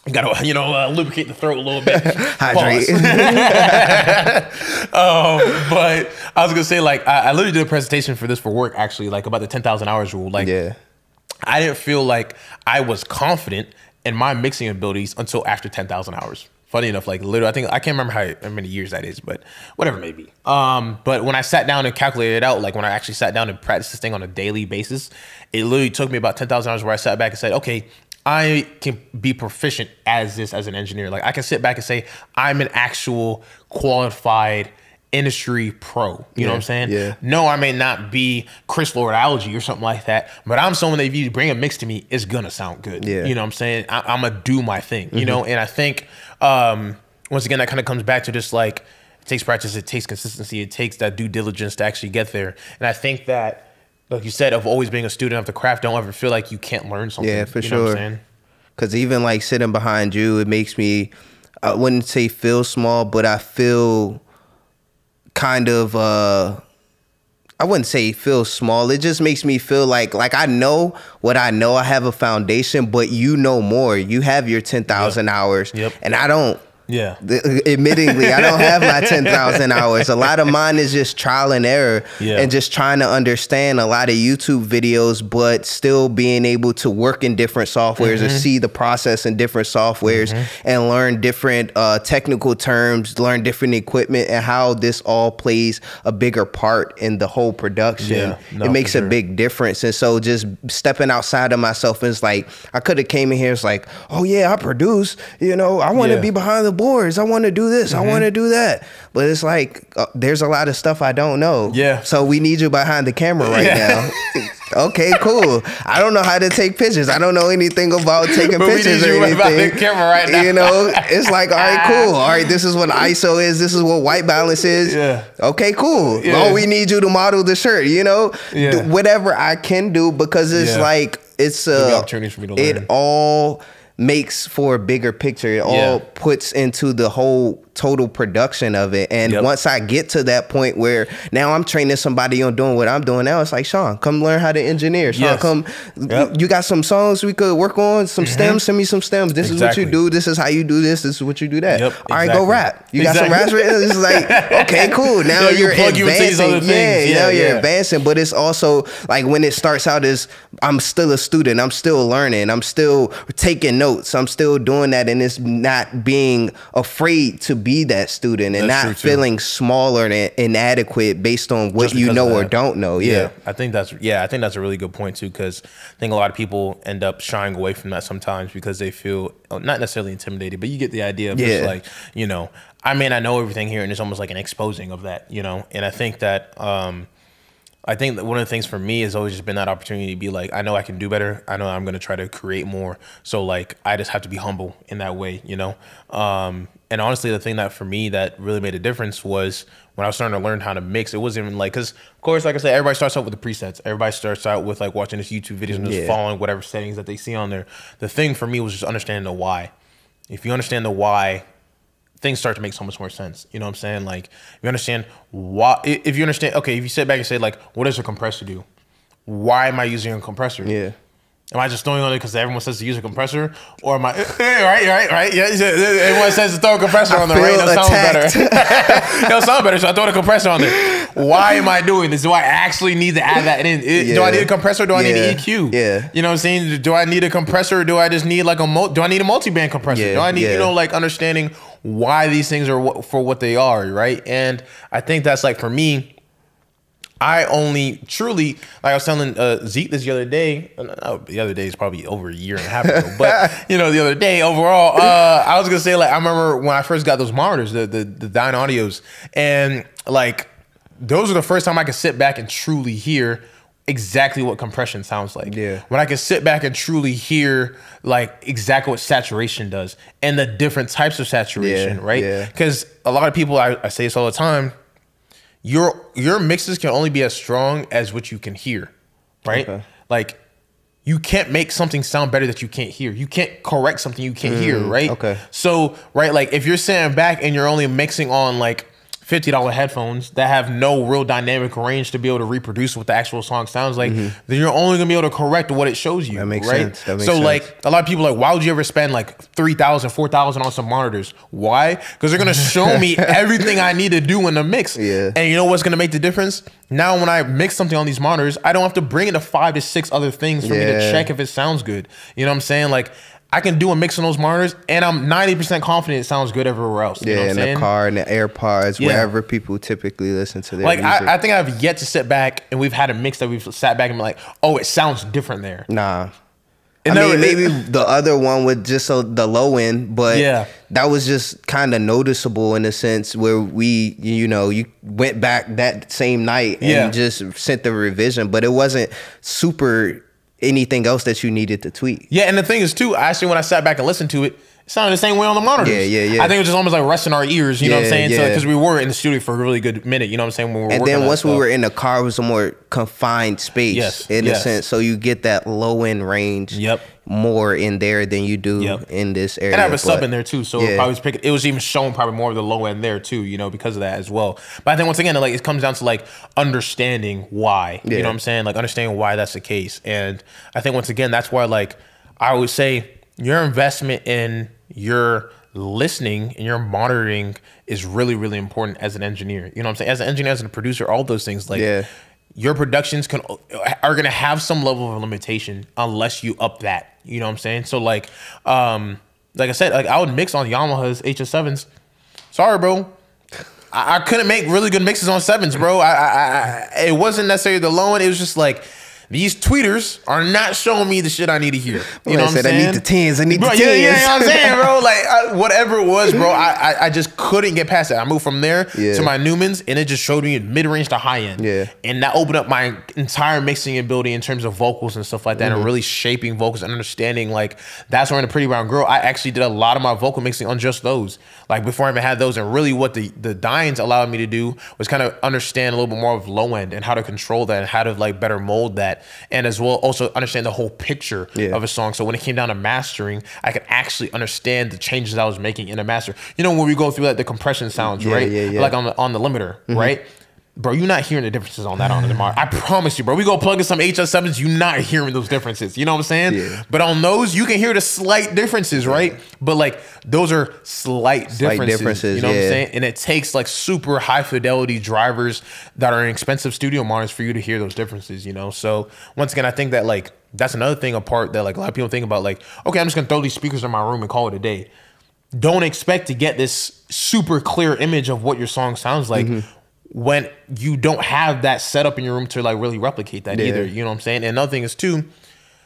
You gotta, lubricate the throat a little bit. Hydrate. But I was gonna say, like, I literally did a presentation for this for work, actually, like about the 10,000 hours rule. Like, yeah. I didn't feel like I was confident in my mixing abilities until after 10,000 hours. Funny enough, like literally, I can't remember how many years that is, but whatever it may be. But when I sat down and calculated it out, like when I actually sat down and practiced this thing on a daily basis, it literally took me about 10,000 hours where I sat back and said, okay, I can be proficient as an engineer. Like I can sit back and say, I'm an actual qualified industry pro. You know what I'm saying? Yeah. No, I may not be Chris Lord Algae or something like that, but I'm someone that if you bring a mix to me, it's gonna sound good. Yeah. You know what I'm saying? I'm gonna do my thing, you know? And I think, once again, that kind of comes back to just like, it takes practice, it takes consistency, it takes that due diligence to actually get there. And I think that, like you said, of always being a student of the craft, don't ever feel like you can't learn something. Yeah, for you know what I'm sure. saying? Because even like sitting behind you, it makes me, I wouldn't say feel small, but I feel kind of, I wouldn't say feel small. It just makes me feel like I know what I know. I have a foundation, but you know more. You have your 10,000 hours, and I don't. Yeah. Admittingly, I don't have my 10,000 hours. A lot of mine is just trial and error and just trying to understand a lot of YouTube videos, but still being able to work in different softwares or see the process in different softwares and learn different technical terms, learn different equipment and how this all plays a bigger part in the whole production. Yeah, no, it makes a big difference. And so just stepping outside of myself is like, I could have came in here, it's like, oh yeah, I produce, you know, I want to be behind the boards. I want to do this. I want to do that. But it's like, there's a lot of stuff I don't know. Yeah. So we need you behind the camera right now. Okay, cool. I don't know how to take pictures. I don't know anything about taking pictures or anything. Behind the camera right now. You know, it's like, all right, cool. All right, this is what ISO is. This is what white balance is. Yeah. Okay, cool. Yeah. Oh, we need you to model the shirt, you know? Yeah. Whatever I can do, because it's like, it's opportunities for me to learn. It all makes for a bigger picture. It all puts into the whole total production of it. And once I get to that point where now I'm training somebody on doing what I'm doing now, it's like, Sean, come learn how to engineer. Sean, come, you got some songs we could work on, some stems, send me some stems. This is what you do. This is how you do this. This is what you do that. All right, go rap. You got some raps written? It's like, okay, cool. Now you're advancing. Now you're advancing. But it's also like when it starts out as I'm still a student. I'm still learning. I'm still taking notes. I'm still doing that. And it's not being afraid to be that student and not feeling smaller and inadequate based on what you know or don't know. I think that's a really good point too, because I think a lot of people end up shying away from that sometimes because they feel not necessarily intimidated, but you get the idea of just like, you know, I mean, I know everything here, and it's almost like an exposing of that, you know. And I think that one of the things for me has always just been that opportunity to be like, I know I can do better. I know I'm going to try to create more. So like, I just have to be humble in that way, you know? And honestly, the thing that for me that really made a difference was when I was starting to learn how to mix. It wasn't even like, because of course, like I said, everybody starts out with the presets. Everybody starts out with like watching this YouTube videos and just following whatever settings that they see on there. The thing for me was just understanding the why. If you understand the why, things start to make so much more sense. You know what I'm saying? Like, if you understand why, if you understand, okay, if you sit back and say like, what does a compressor do? Why am I using a compressor? Yeah. Am I just throwing on it because everyone says to use a compressor? Or am I, right? Yeah, everyone says to throw a compressor on there, right? It'll sound better. It'll sound better, so I throw the compressor on there. Why am I doing this? Do I actually need to add that in? Do I need a compressor or do I need an EQ? Yeah. You know what I'm saying? Do I need a compressor or do I just need like do I need a multi-band compressor? Do I need, you know, like understanding why these things are for what they are, right? And I think that's like, for me, I only truly, like I was telling Zeke this the other day. The other day is probably over a year and a half ago, but you know, the other day overall, I was gonna say, like, I remember when I first got those monitors, the Dyne Audios, and like those are the first time I could sit back and truly hear exactly what compression sounds like. Yeah. When I can sit back and truly hear like exactly what saturation does and the different types of saturation, right? Yeah. Because a lot of people, I say this all the time, your mixes can only be as strong as what you can hear, right? Okay. Like, you can't make something sound better that you can't hear. You can't correct something you can't hear, right? Okay. So, right, like if you're sitting back and you're only mixing on like $50 headphones that have no real dynamic range to be able to reproduce what the actual song sounds like, then you're only gonna be able to correct what it shows you. That makes right? sense. That makes so sense. Like a lot of people are like, why would you ever spend like $3,000, $4,000 on some monitors? Why? Because they're gonna show me everything I need to do in the mix. Yeah. And you know what's gonna make the difference? Now when I mix something on these monitors, I don't have to bring in 5 to 6 other things for me to check if it sounds good. You know what I'm saying? Like, I can do a mix on those monitors, and I'm 90% confident it sounds good everywhere else. You know what I'm saying? The car and the AirPods, wherever people typically listen to their music. I think I've yet to sit back and we've had a mix that we've sat back and been like, oh, it sounds different there. Nah. I mean, maybe the other one with just the low end, but that was just kind of noticeable in a sense where we, you know, you went back that same night and just sent the revision, but it wasn't super anything else that you needed to tweak. Yeah, and the thing is too, actually when I sat back and listened to it, it sounded the same way on the monitors. Yeah. I think it was just almost like resting our ears, you know what I'm saying? So because we were in the studio for a really good minute, you know what I'm saying? When we were and then once we were in the car, it was a more confined space in a sense. So you get that low end range more in there than you do in this area. And I have a sub in there too, so it was even showing probably more of the low end there too, you know, because of that as well. But I think once again, like it comes down to like understanding why, you know what I'm saying? Like understanding why that's the case. And I think once again, that's why like I would say your investment in your listening and your monitoring is really, really important as an engineer. You know what I'm saying? As an engineer, as a producer, all those things, like your productions are gonna have some level of limitation unless you up that. You know what I'm saying? So like I said, like I would mix on Yamaha's HS7s. Sorry, bro. I couldn't make really good mixes on 7s, bro. It wasn't necessarily the low end. It was just like, these tweeters are not showing me the shit I need to hear. You know what I'm saying? I need the 10s. I need the 10s. Yeah, you know what I'm saying, bro? Like, whatever it was, bro, I just couldn't get past it. I moved from there to my Newmans, and it just showed me mid-range to high-end. And that opened up my entire mixing ability in terms of vocals and stuff like that, and really shaping vocals and understanding, like, that's where in the Pretty Brown Girl, I actually did a lot of my vocal mixing on just those. Like, before I even had those, and really what the Dynes allowed me to do was kind of understand a little bit more of low-end and how to control that and how to, like, better mold that. And as well, also understand the whole picture of a song. So when it came down to mastering, I could actually understand the changes I was making in a master. You know, when we go through like the compression sounds, right? Like on the limiter, right? Bro, you're not hearing the differences on that on the monitor. I promise you, bro. We go plug in some HS7s, you're not hearing those differences. You know what I'm saying? But on those, you can hear the slight differences, right? But like those are slight differences. You know what I'm saying? And it takes like super high fidelity drivers that are in expensive studio monitors for you to hear those differences, you know? So once again, I think that like that's another thing apart that like a lot of people think about, like, okay, I'm just gonna throw these speakers in my room and call it a day. Don't expect to get this super clear image of what your song sounds like when you don't have that setup in your room to like really replicate that either. You know what I'm saying? And another thing is too,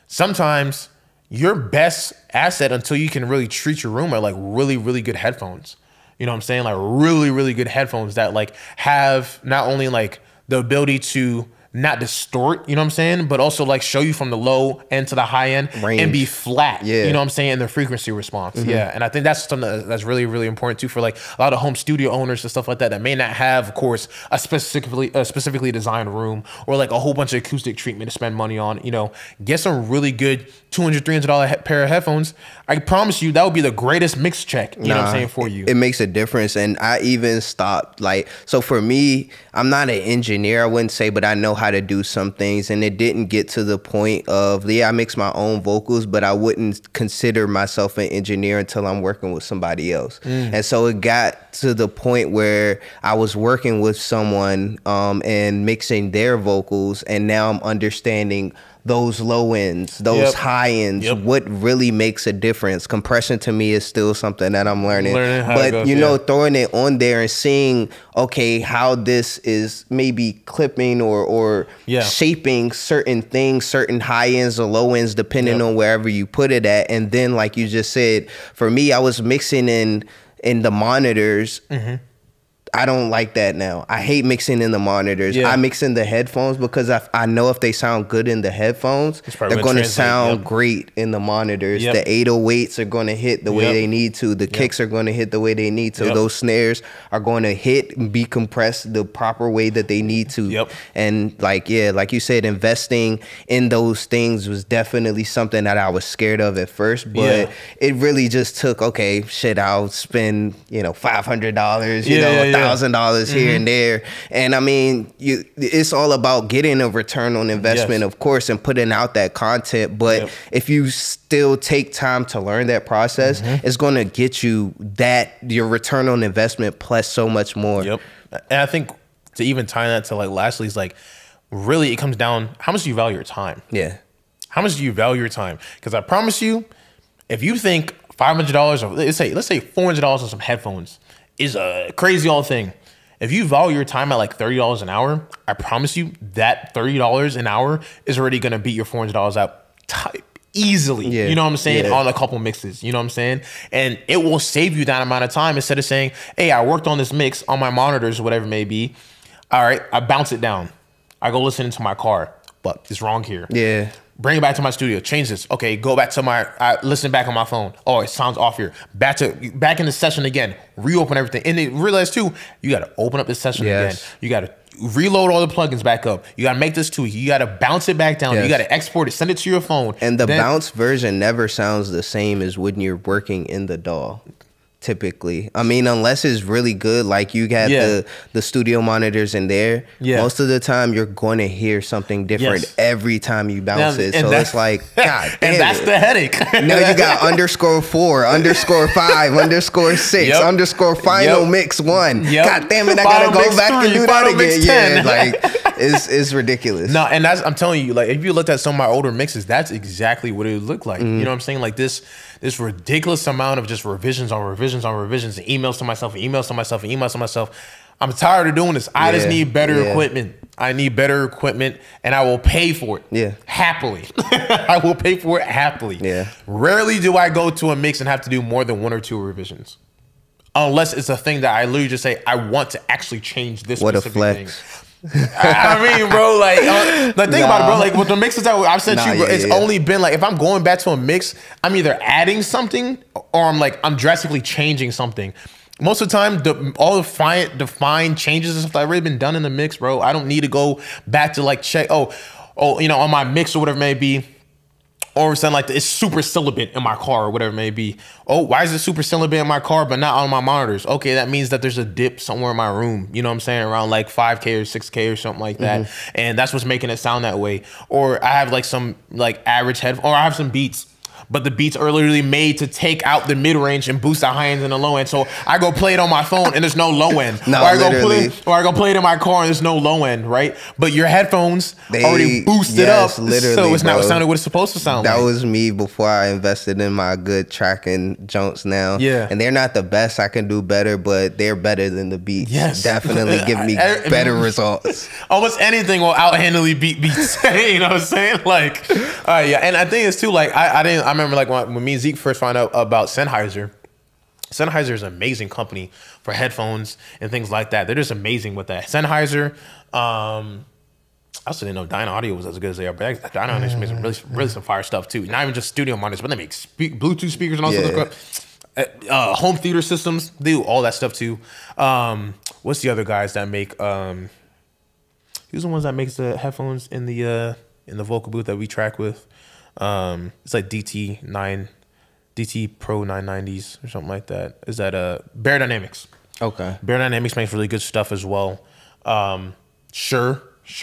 sometimes your best asset until you can really treat your room are like really, really good headphones. You know what I'm saying? Like really, really good headphones that like have not only like the ability to not distort, you know what I'm saying, but also like show you from the low end to the high end and be flat, you know what I'm saying, in the frequency response. And I think that's something that's really, really important too for like a lot of home studio owners and stuff like that that may not have, of course, a specifically designed room or like a whole bunch of acoustic treatment to spend money on. You know, get some really good $200, $300 pair of headphones. I promise you that would be the greatest mix check, you know what I'm saying, for you. It makes a difference. And I even stopped, like, so for me, I'm not an engineer, I wouldn't say, but I know how to do some things. And it didn't get to the point of, I mix my own vocals, but I wouldn't consider myself an engineer until I'm working with somebody else. And so it got to the point where I was working with someone and mixing their vocals, and now I'm understanding those low ends, those high ends, what really makes a difference. Compression to me is still something that I'm learning. But you know, throwing it on there and seeing, okay, how this is maybe clipping or shaping certain things, certain high ends or low ends, depending on wherever you put it at. And then, like you just said, for me, I was mixing in the monitors. I don't like that now. I hate mixing in the monitors. I mix in the headphones because I know if they sound good in the headphones, they're going to sound great in the monitors. The 808s are going to hit the way they need to. The kicks are going to hit the way they need to. Those snares are going to hit and be compressed the proper way that they need to. And like you said, investing in those things was definitely something that I was scared of at first, but it really just took, okay, shit, I'll spend, you know, $500, you know, $1,000 here and there. And I mean, it's all about getting a return on investment, of course, and putting out that content. But if you still take time to learn that process, it's going to get you your return on investment plus so much more. And I think to even tie that to like lastly is like, really it comes down, how much do you value your time? How much do you value your time? Because I promise you, if you think $500 or let's say $400 on some headphones is a crazy old thing. If you value your time at like $30 an hour, I promise you that $30 an hour is already going to beat your $400 out easily. You know what I'm saying? On a couple mixes, you know what I'm saying? And it will save you that amount of time instead of saying, hey, I worked on this mix on my monitors or whatever it may be. All right, I bounce it down. I go listen into my car, but it's wrong here. Bring it back to my studio. Change this. Okay, go back to I listen back on my phone. Oh, it sounds off here. Back in the session again. Reopen everything. And then realize too, you got to open up the session again. You got to reload all the plugins back up. You got to make this tweak. You got to bounce it back down. You got to export it. Send it to your phone. And the bounce version never sounds the same as when you're working in the DAW. Typically, I mean, unless it's really good, like you got the studio monitors in there, most of the time you're going to hear something different every time you bounce it. So it's like, God damn, and that's the headache. Now you got _4, _5, _6, _final mix 1. God damn it, I gotta go back and do that again. Like it's ridiculous. No, and that's, I'm telling you, like if you looked at some of my older mixes, that's exactly what it would look like. You know what I'm saying? Like this ridiculous amount of just revisions on revisions on revisions and emails to myself and emails to myself and emails to myself. I'm tired of doing this. I just need better equipment. I need better equipment and I will pay for it. Happily. I will pay for it happily. Rarely do I go to a mix and have to do more than 1 or 2 revisions. Unless it's a thing that I literally just say, I want to actually change this specific thing. I mean, bro, like the thing about it, bro, like with the mixes that I've sent you, bro, it's only been like, if I'm going back to a mix, I'm either adding something or I'm drastically changing something. Most of the time, all the fine changes and stuff that have already been done in the mix, bro. I don't need to go back to like check, you know, on my mix or whatever it may be. All of a sudden, like it's super sibilant in my car or whatever it may be. Oh, why is it super sibilant in my car but not on my monitors? Okay, that means that there's a dip somewhere in my room. You know what I'm saying? Around like 5K or 6K or something like that. And that's what's making it sound that way. Or I have like some like average headphone, or I have some beats. But the beats are literally made to take out the mid-range and boost the high end and the low end. So I go play it on my phone and there's no low end. Or I go play it in my car and there's no low end, right? But your headphones already boosted up, so it's not sounding what it's supposed to sound like. That was me before I invested in my good tracking junks now. And they're not the best. I can do better, but they're better than the beats. Definitely give me better results. Almost anything will out-handedly beat beats. You know what I'm saying? Like, and I think it's too, like, I remember like when me and Zeke first found out about Sennheiser. Sennheiser is an amazing company for headphones and things like that. They're just amazing with that. Sennheiser, I also didn't know Dyna Audio was as good as they are, but Dyna Audio makes some really some fire stuff too. Not even just studio monitors, but they make Bluetooth speakers and all sorts of stuff. Home theater systems, they do all that stuff too. What's the other guys that make? Who's the ones that makes the headphones in the vocal booth that we track with? It's like DT Pro 990s or something like that. Is that Bear Dynamics? Okay. Bear Dynamics makes really good stuff as well. Shure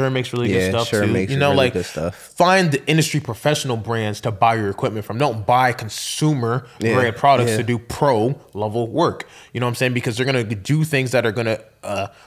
makes really good stuff too. You know, like good stuff. Find the industry professional brands to buy your equipment from. Don't buy consumer grade products to do pro level work. You know what I'm saying? Because they're gonna do things that are gonna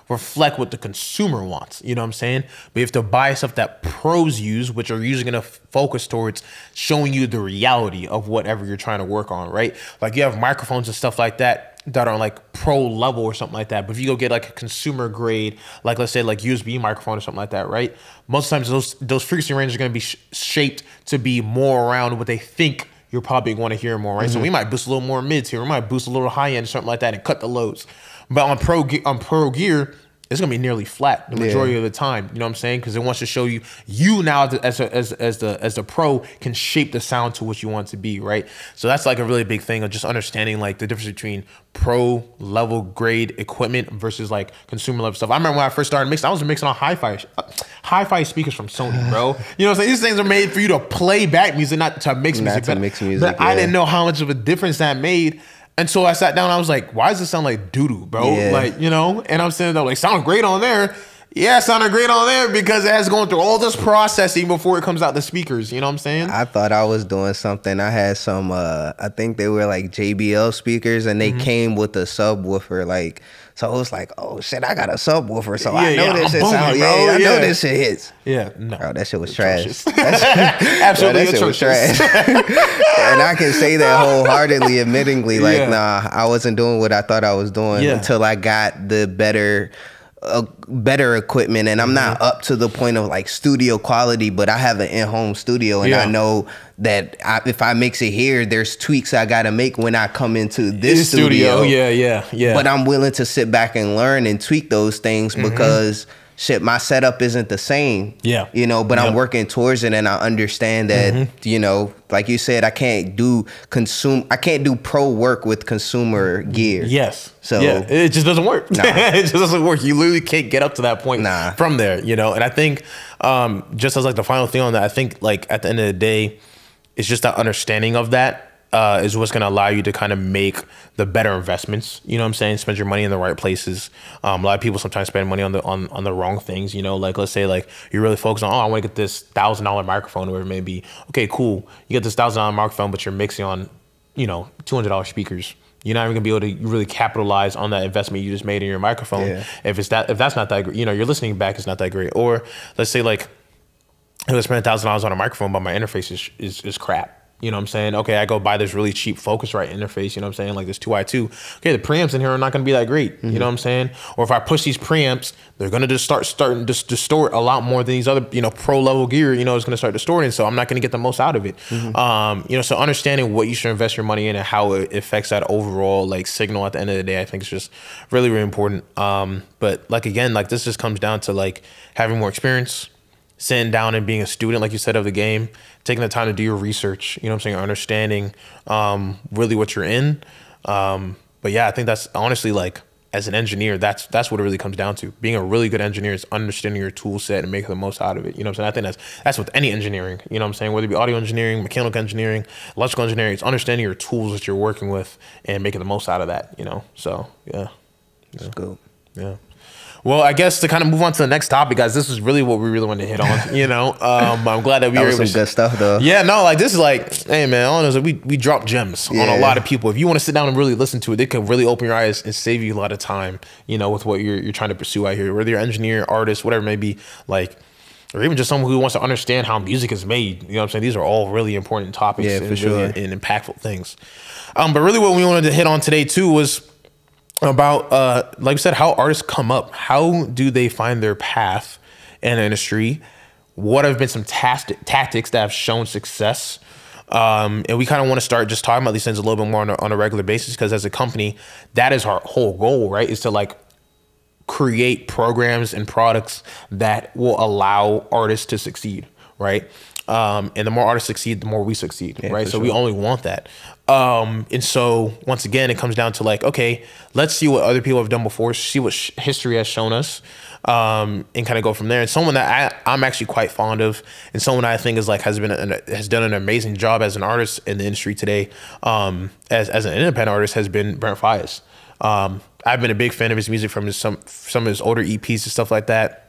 reflect what the consumer wants. You know what I'm saying? But you have to buy stuff that pros use, which are usually going to focus towards showing you the reality of whatever you're trying to work on, right? Like you have microphones and stuff like that are like pro level or something like that. But if you go get like a consumer grade, like let's say like USB microphone or something like that, right? Most times those frequency ranges are going to be shaped to be more around what they think you're probably going to hear more, right? So we might boost a little more mids here, we might boost a little high end or something like that and cut the lows. But on pro gear, it's gonna be nearly flat the majority of the time. You know what I'm saying? Because it wants to show you now as the pro can shape the sound to what you want it to be, right? So that's like a really big thing of just understanding like the difference between pro level grade equipment versus like consumer level stuff. I remember when I first started mixing, I was mixing on hi-fi speakers from Sony, bro. You know what I'm saying? These things are made for you to play back music, not to mix music. But I didn't know how much of a difference that made. And so I sat down and I was like, why does it sound like doo-doo, bro? Yeah. Like, you know, and I'm sitting there like, sound great on there. Yeah, it sounded great on there because it has gone through all this processing before it comes out the speakers. You know what I'm saying? I thought I was doing something. I had some, I think they were like JBL speakers and they came with a subwoofer. Like, so it was like, oh shit, I got a subwoofer. So I know this shit sounds, I know this shit hits. Yeah, no. Bro, that shit was trash. Absolutely, that shit was trash. And I can say that wholeheartedly, admittingly, like, nah, I wasn't doing what I thought I was doing until I got the better equipment, and I'm not up to the point of like studio quality, but I have an in-home studio, and I know that if I mix it here, there's tweaks I gotta make when I come into this studio. Yeah. But I'm willing to sit back and learn and tweak those things because shit, my setup isn't the same. Yeah. You know, but I'm working towards it, and I understand that, you know, like you said, I can't do pro work with consumer gear. Yes. So it just doesn't work. Nah. It just doesn't work. You literally can't get up to that point from there, you know? And I think just as like the final thing on that, I think like at the end of the day, it's just that understanding of that is what's going to allow you to kind of make the better investments. You know what I'm saying? Spend your money in the right places. A lot of people sometimes spend money on the wrong things. You know, like let's say like you're really focused on, oh, I want to get this $1,000 microphone, or whatever it may be. Okay, cool. You get this $1,000 microphone, but you're mixing on, you know, $200 speakers. You're not even gonna be able to really capitalize on that investment you just made in your microphone. If that's not that great, you know, your listening back is not that great. Or let's say like I would spend $1,000 on a microphone, but my interface is crap. You know what I'm saying? Okay, I go buy this really cheap Focusrite interface, you know what I'm saying? Like this 2i2. Okay, the preamps in here are not gonna be that great. You know what I'm saying? Or if I push these preamps, they're gonna just starting to distort a lot more than these other, you know, pro level gear, you know, is gonna start distorting. So I'm not gonna get the most out of it. You know, so understanding what you should invest your money in and how it affects that overall like signal at the end of the day, I think is just really, really important. But like again, like this just comes down to like having more experience, sitting down and being a student, like you said, of the game, taking the time to do your research, you know what I'm saying, understanding really what you're in. But yeah, I think that's honestly like, as an engineer, that's what it really comes down to. Being a really good engineer is understanding your tool set and making the most out of it. You know what I'm saying? I think that's with any engineering, you know what I'm saying? Whether it be audio engineering, mechanical engineering, electrical engineering, it's understanding your tools that you're working with and making the most out of that, you know? So yeah. That's good. Yeah. Well, I guess to kind of move on to the next topic, guys, this is really what we really wanted to hit on, you know? I'm glad that we were able to... some good stuff, though. Yeah, no, like, this is like, hey, man, all I know is we drop gems on a lot of people. If you want to sit down and really listen to it, it can really open your eyes and save you a lot of time, you know, with what you're trying to pursue out here. Whether you're an engineer, artist, whatever it may be, like... or even just someone who wants to understand how music is made. You know what I'm saying? These are all really important topics and impactful things. But really what we wanted to hit on today, too, was... about like I said, how artists come up. How do they find their path in the industry? What have been some tactics that have shown success? And we kind of want to start just talking about these things a little bit more on a regular basis, because as a company, that is our whole goal, right? Is to like create programs and products that will allow artists to succeed, right? And the more artists succeed, the more we succeed, right? So we only want that. And so once again, it comes down to like, okay, let's see what other people have done before, see what history has shown us, and kind of go from there. And someone that I'm actually quite fond of, and someone I think is like has done an amazing job as an artist in the industry today, as an independent artist, has been Brent Faiyaz. I've been a big fan of his music from some of his older EPs and stuff like that.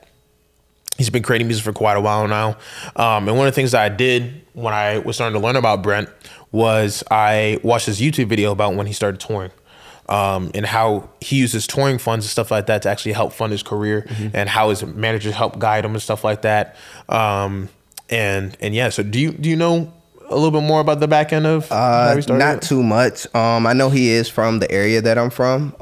He's been creating music for quite a while now. And one of the things that I did when I was starting to learn about Brent was I watched his YouTube video about when he started touring. and how he uses touring funds and stuff like that to actually help fund his career, and how his managers help guide him and stuff like that. And yeah, so do you know a little bit more about the back end of how he started? Not too much. I know he is from the area that I'm from.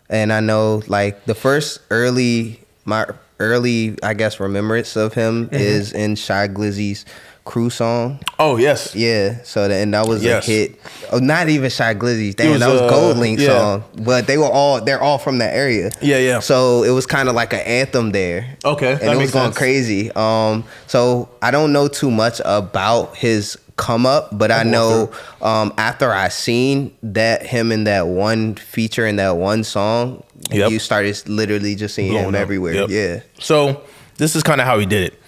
And I know like the first my early, I guess, remembrance of him is in Shy Glizzy's Crew song. Oh yes, yeah. So that was a hit. Oh, not even Shy Glizzy's. Damn, that was Gold Link song. But they're all from that area. Yeah, yeah. So it was kind of like an anthem there. Okay, and it was going crazy. So I don't know too much about his come up, but I know after I seen that him in that one feature in that one song, you started literally just seeing him everywhere. Yeah. So this is kind of how he did it.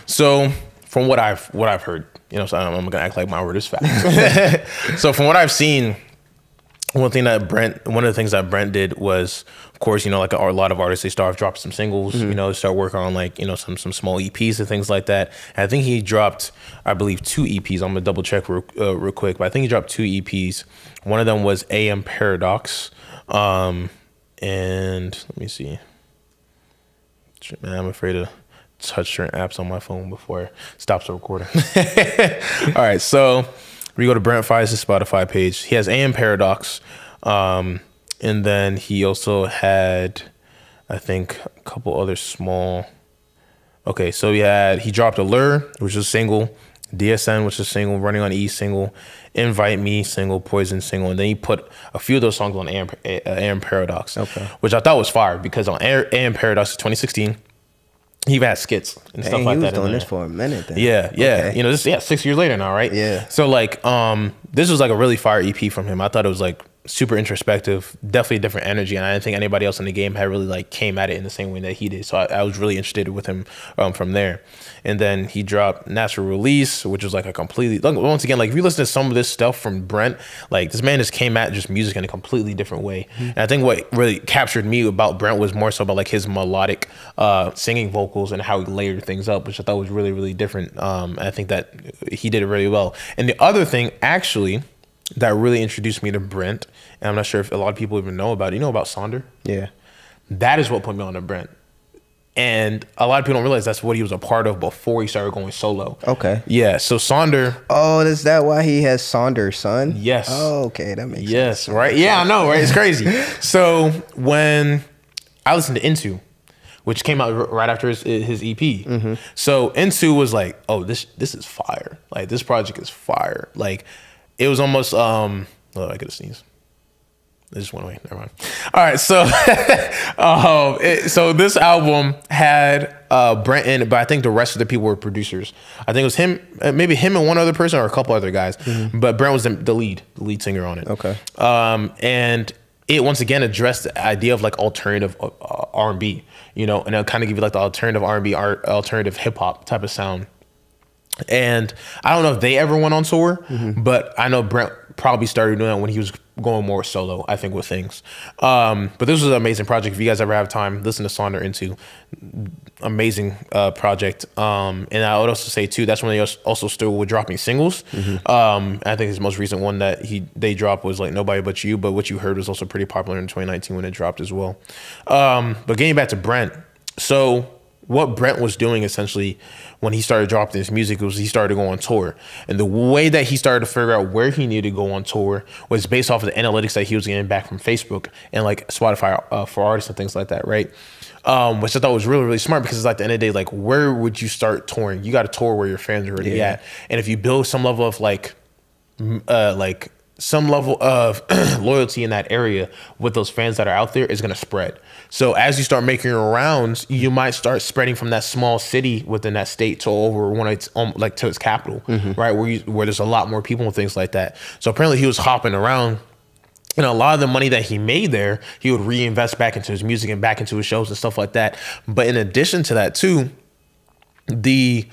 So from what I've heard, so I'm gonna act like my word is fact. So from what I've seen, one of the things that Brent did was, of course, like a lot of artists, they start dropping some singles, start working on like, some small EPs and things like that. And I think he dropped, I believe, 2 EPs. I'm gonna double check real quick, but I think he dropped 2 EPs. One of them was AM Paradox. And let me see. Man, I'm afraid to touch certain apps on my phone before it stops the recording. All right, so we go to Brent Fires' Spotify page. He has AM Paradox, and then he also had, I think, a couple other small. Okay, so he dropped Allure, which is a single, DSN, which is a single, Running on E single, Invite Me single, Poison single, and then he put a few of those songs on AM Paradox, which I thought was fire, because on AM Paradox 2016, he even had skits and stuff like that. He was doing this for a minute then. Yeah, yeah. Okay. 6 years later now, right? Yeah. So like, this was like a really fire EP from him. I thought it was like super introspective, definitely a different energy, and I didn't think anybody else in the game had really like came at it in the same way that he did. So I was really interested with him from there. And then he dropped Natural Release, which was like a completely, once again, like if you listen to some of this stuff from Brent, like this man just came at just music in a completely different way. And I think what really captured me about Brent was more so about like his melodic singing vocals and how he layered things up, which I thought was really, really different. I think that he did it really well. And the other thing actually that really introduced me to Brent, and I'm not sure if a lot of people even know about it. You know about Sonder? Yeah. That is what put me on to Brent. And a lot of people don't realize that's what he was a part of before he started going solo. Okay. Yeah, so Sonder. Oh, is that why he has Sonder's son? Yes. Oh, okay, that makes sense. Yes, right? Yeah, I know, right? It's crazy. So when I listened to Into, which came out right after his EP. So Into was like, oh, this is fire. Like, this project is fire. Like, it was almost, oh, I could have sneezed. It just went away. Never mind. All right, so so this album had Brent in it, but I think the rest of the people were producers. I think it was him, maybe him and one other person or a couple other guys. But Brent was the lead singer on it. Okay. And it once again addressed the idea of like alternative R&B, and it'll kind of give you like the alternative R&B, alternative hip hop type of sound. And I don't know if they ever went on tour, but I know Brent probably started doing that when he was going more solo, I think, with things. But this was an amazing project. If you guys ever have time, listen to Sonder Into. Amazing project. And I would also say too, that's when they also still were dropping singles. I think his most recent one that they dropped was like Nobody But You, but What You Heard was also pretty popular in 2019 when it dropped as well. But getting back to Brent, so what Brent was doing essentially when he started dropping his music was he started to go on tour. And the way that he started to figure out where he needed to go on tour was based off of the analytics that he was getting back from Facebook and like Spotify for artists and things like that, right? Which I thought was really, really smart, because it's like, at the end of the day, like, where would you start touring? You got to tour where your fans are already at. And if you build some level of some level of loyalty in that area with those fans that are out there, is going to spread. So as you start making your rounds, you might start spreading from that small city within that state to over when it's like to its capital, right? Where there's a lot more people and things like that. So apparently he was hopping around, and a lot of the money that he made there, he would reinvest back into his music and back into his shows and stuff like that. But in addition to that too, the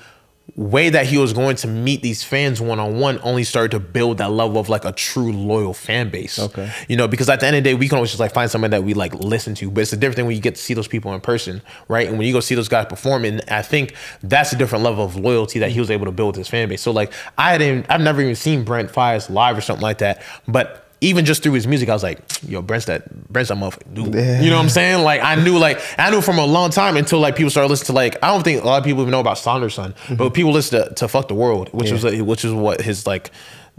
way that he was going to meet these fans one-on-one only started to build that level of like a true loyal fan base. Okay. Because at the end of the day, we can always just like find somebody that we like listen to, but it's a different thing when you get to see those people in person, right? And when you go see those guys perform, and I think that's a different level of loyalty that he was able to build with his fan base. So like I've never even seen Brent Fires live or something like that, but even just through his music, I was like, yo, Brent's that motherfucker dude. You know what I'm saying? Like I knew from a long time until like people started listening to like, I don't think a lot of people even know about Saunders Son, but people listen to Fuck the World, which is what his like,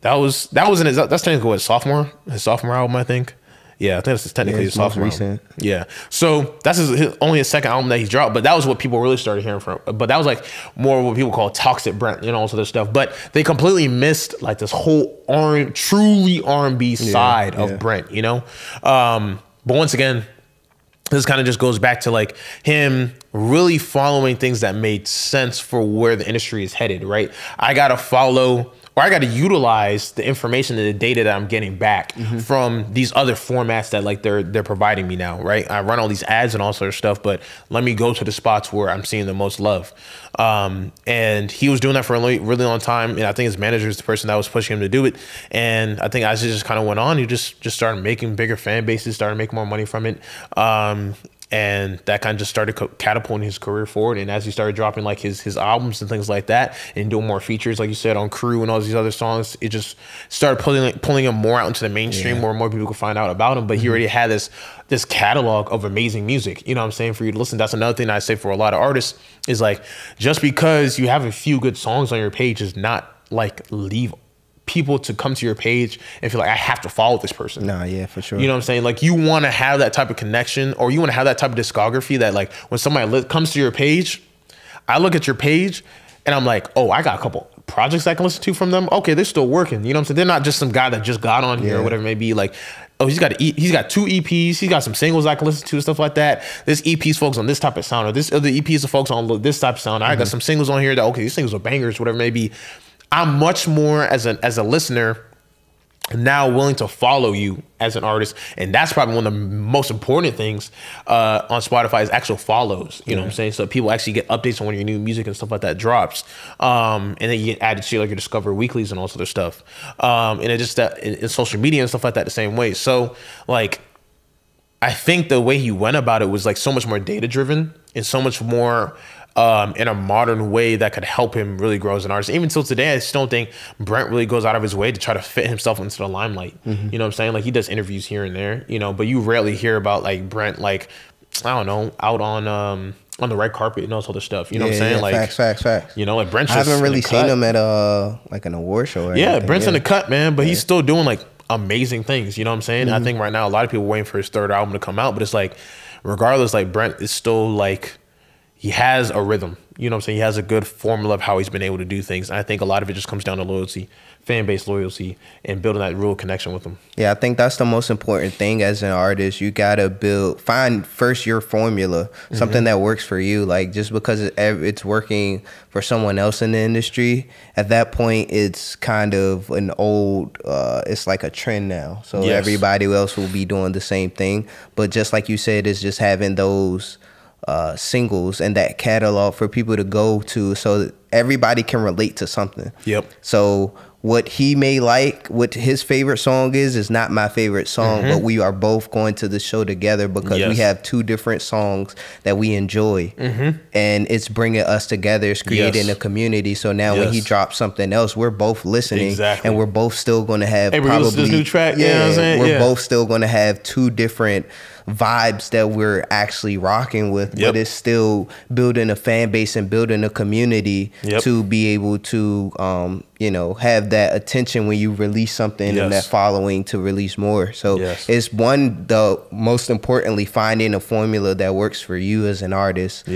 that's technically what his sophomore album, I think. Yeah, I think that's technically his sophomore album. Yeah. So that's only his second album that he's dropped, but that was what people really started hearing from. But that was like more what people call toxic Brent, you know, all this other stuff. But they completely missed like this whole truly R&B side of Brent, you know? But once again, this kind of just goes back to like him really following things that made sense for where the industry is headed, right? I got to utilize the information and the data that I'm getting back from these other formats that like they're providing me now, right? I run all these ads and all sort of stuff, but let me go to the spots where I'm seeing the most love. And he was doing that for a really long time, and I think his manager is the person that was pushing him to do it. And I think as it just kind of went on, he just started making bigger fan bases, started making more money from it. And that kind of just started catapulting his career forward. And as he started dropping like his albums and things like that, and doing more features, like you said, on Crew and all these other songs, it just started pulling him more out into the mainstream, where more people could find out about him. But he already had this catalog of amazing music, you know what I'm saying, for you to listen. That's another thing I say for a lot of artists is like, just because you have a few good songs on your page is not like leave people to come to your page and feel like I have to follow this person. Nah, yeah, for sure. You know what I'm saying? Like you want to have that type of connection, or you want to have that type of discography that like when somebody comes to your page, I look at your page and I'm like, oh, I got a couple projects I can listen to from them. Okay, they're still working. You know what I'm saying? They're not just some guy that just got on here or whatever it may be. Like, oh, he's got 2 EPs. He's got some singles I can listen to and stuff like that. This EP's focused on this type of sound, or this other EP's focused on this type of sound. I got some singles on here that, okay, these singles are bangers, whatever it may be. I'm much more as a listener now willing to follow you as an artist, and that's probably one of the most important things on Spotify is actual follows. You know what I'm saying? So people actually get updates on when your new music and stuff like that drops, and then you get added to like your Discover Weeklies and all this other stuff. And it just that in social media and stuff like that the same way. So like, I think the way he went about it was like so much more data driven and so much more in a modern way that could help him really grow as an artist. Even till today, I still don't think Brent really goes out of his way to try to fit himself into the limelight. You know what I'm saying? Like he does interviews here and there, you know, but you rarely hear about like Brent, like, I don't know, out on the red carpet and all this other stuff. You know what I'm saying? Yeah, like facts. You know, like Brent's I haven't really seen him at like an award show or anything. Brent's in the cut, man, but he's still doing like amazing things. You know what I'm saying? I think right now a lot of people are waiting for his third album to come out, but it's like, regardless, like Brent is still like, he has a rhythm. You know what I'm saying? He has a good formula of how he's been able to do things. And I think a lot of it just comes down to loyalty, fan base loyalty, and building that real connection with them. Yeah, I think that's the most important thing as an artist. You got to find first your formula, something that works for you. Like just because it's working for someone else in the industry, at that point, it's kind of an old, it's like a trend now. So everybody else will be doing the same thing. But just like you said, it's just having those singles and that catalog for people to go to so that everybody can relate to something. So what he may like, what his favorite song is not my favorite song, but we are both going to the show together because we have 2 different songs that we enjoy, and it's bringing us together. It's creating a community. So now when he drops something else, we're both listening, and we're both still going to have probably this new track. You know what I'm saying? We're both still going to have 2 different vibes that we're actually rocking with, but it's still building a fan base and building a community to be able to you know, have that attention when you release something and that following to release more. So it's the most importantly finding a formula that works for you as an artist,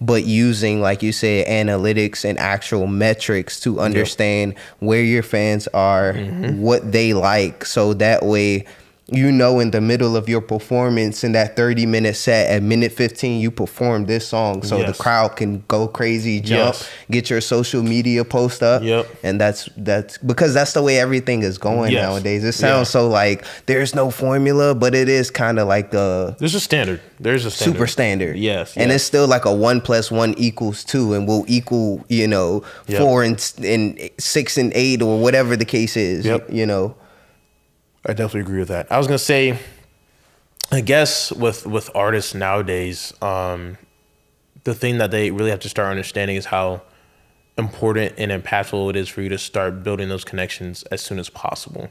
but using, like you said, analytics and actual metrics to understand where your fans are, what they like, so that way, you know, in the middle of your performance in that 30-minute set, at minute 15, you perform this song. So the crowd can go crazy, jump, get your social media post up. And that's because that's the way everything is going nowadays. It sounds so like there's no formula, but it is kind of like there's a standard. There's a standard. Super standard. And it's still like a 1 + 1 = 2 and will equal, you know, 4 and 6 and 8 or whatever the case is, you know. I definitely agree with that. I was gonna say, I guess with artists nowadays, the thing that they really have to start understanding is how important and impactful it is for you to start building those connections as soon as possible.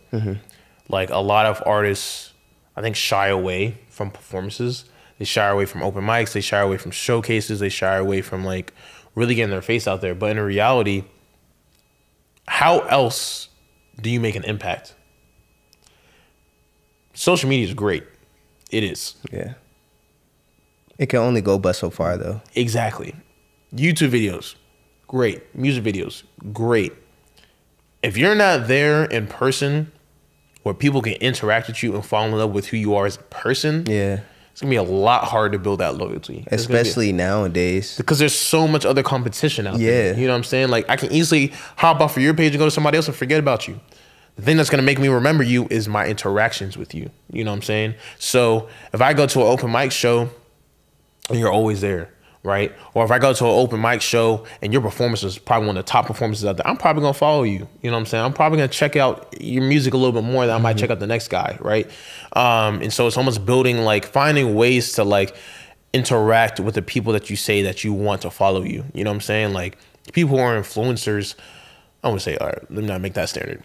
like a lot of artists, I think, shy away from performances. They shy away from open mics. They shy away from showcases. They shy away from like really getting their face out there. But in reality, how else do you make an impact? Social media is great. It is. Yeah. It can only go but so far, though. Exactly. YouTube videos, great. Music videos, great. If you're not there in person where people can interact with you and fall in love with who you are as a person, yeah, it's going to be a lot harder to build that loyalty. Especially nowadays. Because there's so much other competition out there. You know what I'm saying? Like, I can easily hop off of your page and go to somebody else and forget about you. The thing that's going to make me remember you is my interactions with you. You know what I'm saying? So if I go to an open mic show and you're always there, right? Or if I go to an open mic show and your performance is probably one of the top performances out there, I'm probably going to follow you. You know what I'm saying? I'm probably going to check out your music a little bit more than I might check out the next guy, right? And so it's almost building, like, finding ways to, like, interact with the people that you say that you want to follow you. You know what I'm saying? Like, people who are influencers, I want to say, all right, let me not make that standard.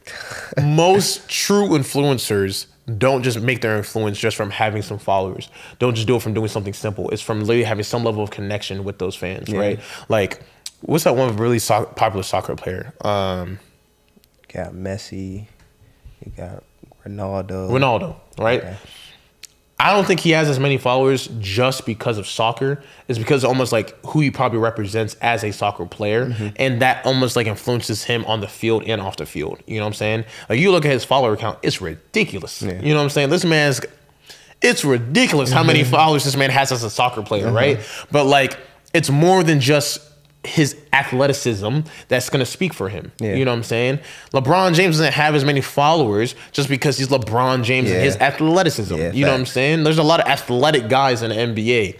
Most true influencers don't just make their influence just from having some followers. Don't just do it from doing something simple. It's from literally having some level of connection with those fans, right? Like, what's that one really popular soccer player? Got Messi. You got Ronaldo. Ronaldo, right? Okay. I don't think he has as many followers just because of soccer. It's because almost like who he probably represents as a soccer player. And that almost like influences him on the field and off the field. You know what I'm saying? Like, you look at his follower count, it's ridiculous. You know what I'm saying? It's ridiculous how many followers this man has as a soccer player, right? But like, it's more than just his athleticism that's going to speak for him. You know what I'm saying? LeBron James doesn't have as many followers just because he's LeBron James and his athleticism. You know what I'm saying? There's a lot of athletic guys in the NBA.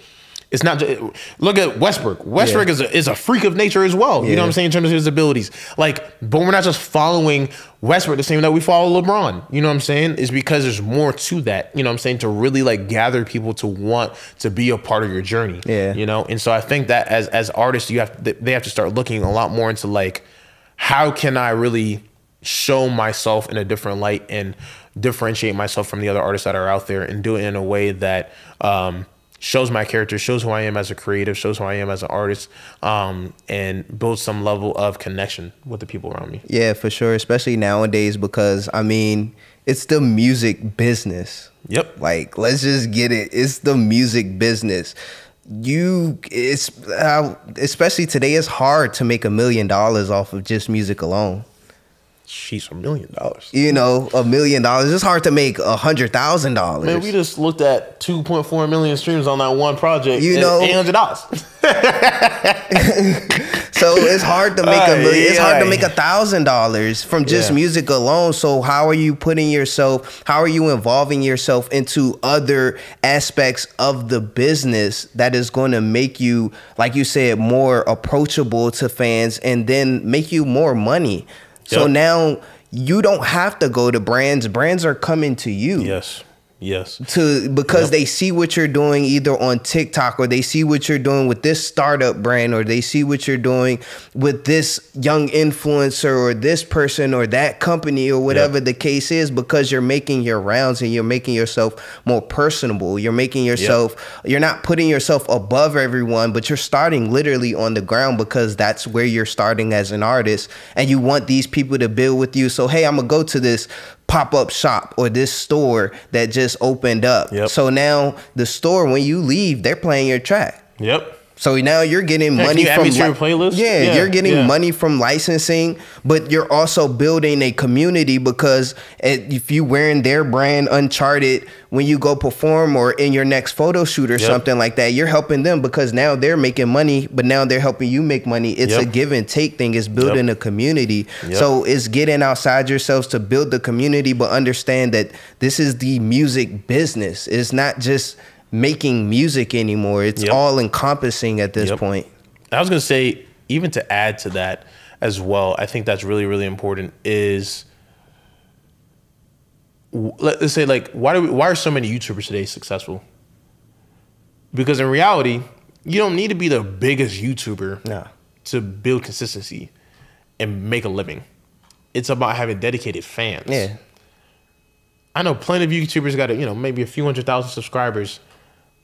It's not just, look at Westbrook. Westbrook is a freak of nature as well. You know what I'm saying? In terms of his abilities. Like, but we're not just following Westbrook the same way that we follow LeBron. You know what I'm saying? It's because there's more to that. You know what I'm saying? To really like gather people to want to be a part of your journey. You know? And so I think that as artists, they have to start looking a lot more into like, how can I really show myself in a different light and differentiate myself from the other artists that are out there and do it in a way that, shows my character, shows who I am as a creative, shows who I am as an artist, and builds some level of connection with the people around me. Yeah, for sure, especially nowadays because, I mean, it's the music business. Like, let's just get it. It's the music business. Especially today, it's hard to make $1 million off of just music alone. She's $1 million. You know, $1 million. It's hard to make $100,000. Man, we just looked at 2.4 million streams on that one project. You know, $800. So it's hard to make $1 million. It's hard to make $1,000 from just music alone. So how are you putting yourself? How are you involving yourself into other aspects of the business that is going to make you, like you said, more approachable to fans and then make you more money? So now you don't have to go to brands. Brands are coming to you. Because they see what you're doing either on TikTok, or they see what you're doing with this startup brand, or they see what you're doing with this young influencer or this person or that company or whatever the case is, because you're making your rounds and you're making yourself more personable. You're making yourself, you're not putting yourself above everyone, but you're starting literally on the ground because that's where you're starting as an artist, and you want these people to build with you. So, hey, I'm going to go to this pop-up shop or this store that just opened up. So now the store, when you leave, they're playing your track. So now you're getting money from your playlist. You're getting money from licensing, but you're also building a community because if you wearing their brand Uncharted when you go perform or in your next photo shoot or something like that, you're helping them because now they're making money, but now they're helping you make money. It's a give and take thing. It's building a community. So it's getting outside yourselves to build the community, but understand that this is the music business. It's not just making music anymore. It's all encompassing at this point. I was going to say, even to add to that as well, I think that's really, really important is, let's say, like, why are so many YouTubers today successful? Because in reality, you don't need to be the biggest YouTuber to build consistency and make a living. It's about having dedicated fans. I know plenty of YouTubers got, maybe a few 100,000 subscribers,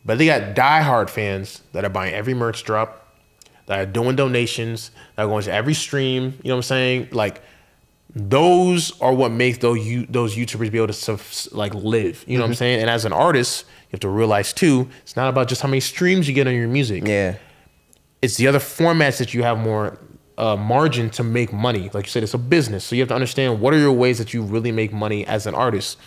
but they got diehard fans that are buying every merch drop, that are doing donations, that are going to every stream. You know what I'm saying? Like, those are what make those YouTubers be able to like live. You know what I'm saying? And as an artist, you have to realize too, it's not about just how many streams you get on your music. Yeah. It's the other formats that you have more margin to make money. Like you said, it's a business. So you have to understand what are your ways that you really make money as an artist.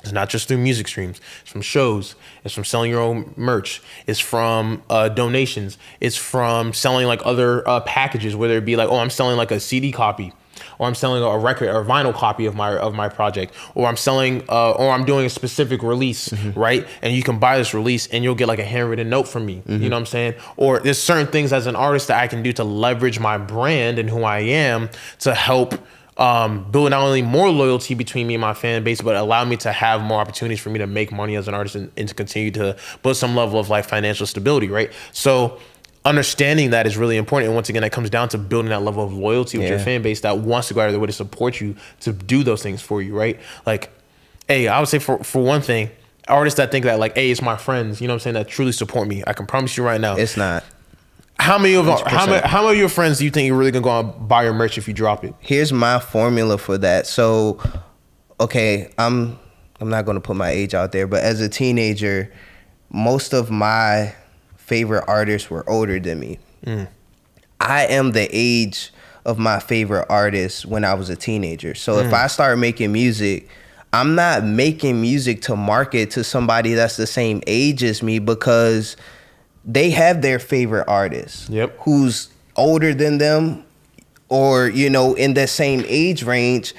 It's not just through music streams. It's from shows. It's from selling your own merch. It's from donations. It's from selling like other packages, whether it be like, oh, I'm selling like a CD copy, or I'm selling a record or vinyl copy of my project, or I'm selling or I'm doing a specific release, right? And you can buy this release and you'll get like a handwritten note from me. You know what I'm saying? Or there's certain things as an artist that I can do to leverage my brand and who I am to help build not only more loyalty between me and my fan base, but allow me to have more opportunities for me to make money as an artist and to continue to build some level of like financial stability, right? So understanding that is really important. And once again, that comes down to building that level of loyalty with your fan base that wants to go out of their way to support you, to do those things for you, right? Like, hey, I would say for one thing, artists that think that like, hey, it's my friends, you know what I'm saying, that truly support me, I can promise you right now, it's not. How many of your friends do you think you're really gonna go out and buy your merch if you drop it? Here's my formula for that. So, okay, I'm not gonna put my age out there, but as a teenager, most of my favorite artists were older than me. I am the age of my favorite artists when I was a teenager. So if I start making music, I'm not making music to market to somebody that's the same age as me, because they have their favorite artist who's older than them, or, you know, in the same age range.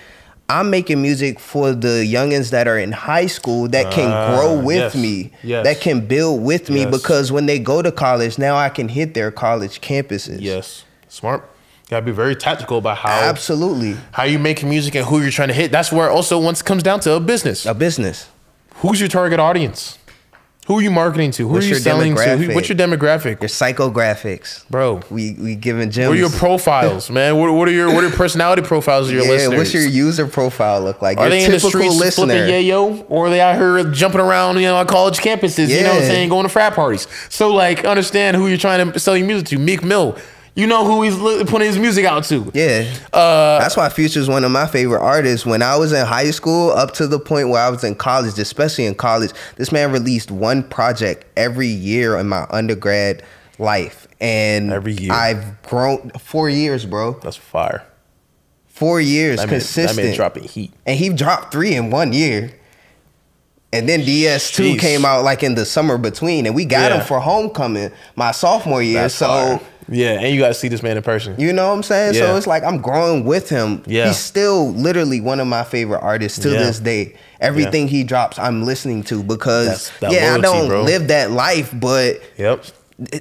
I'm making music for the youngins that are in high school that can grow with me, that can build with me, because when they go to college, now I can hit their college campuses. Yes, smart. You gotta be very tactical about how you make music and who you're trying to hit. That's where also once it comes down to a business. Who's your target audience? Who are you marketing to? Who are you selling to? What's your demographic? Your psychographics, bro. We giving gems. What are your profiles, man? What are your personality profiles of your listeners? What's your user profile look like? Are your they in the streets flipping yayo, or are they out here jumping around, you know, on college campuses? You know what I'm saying, going to frat parties. So like, understand who you're trying to sell your music to. Meek Mill. You know who he's putting his music out to. That's why Future's one of my favorite artists. When I was in high school, up to the point where I was in college, especially in college, this man released one project every year in my undergrad life. And every year I've grown 4 years, bro. That's fire. 4 years consistent. That man dropping heat. And he dropped 3 in 1 year. And then DS2 came out like in the summer between, and we got him for homecoming my sophomore year. That's fire. Yeah, and you got to see this man in person. You know what I'm saying? So it's like I'm growing with him. He's still literally one of my favorite artists to this day. Everything he drops, I'm listening to, because loyalty, I don't live that life, but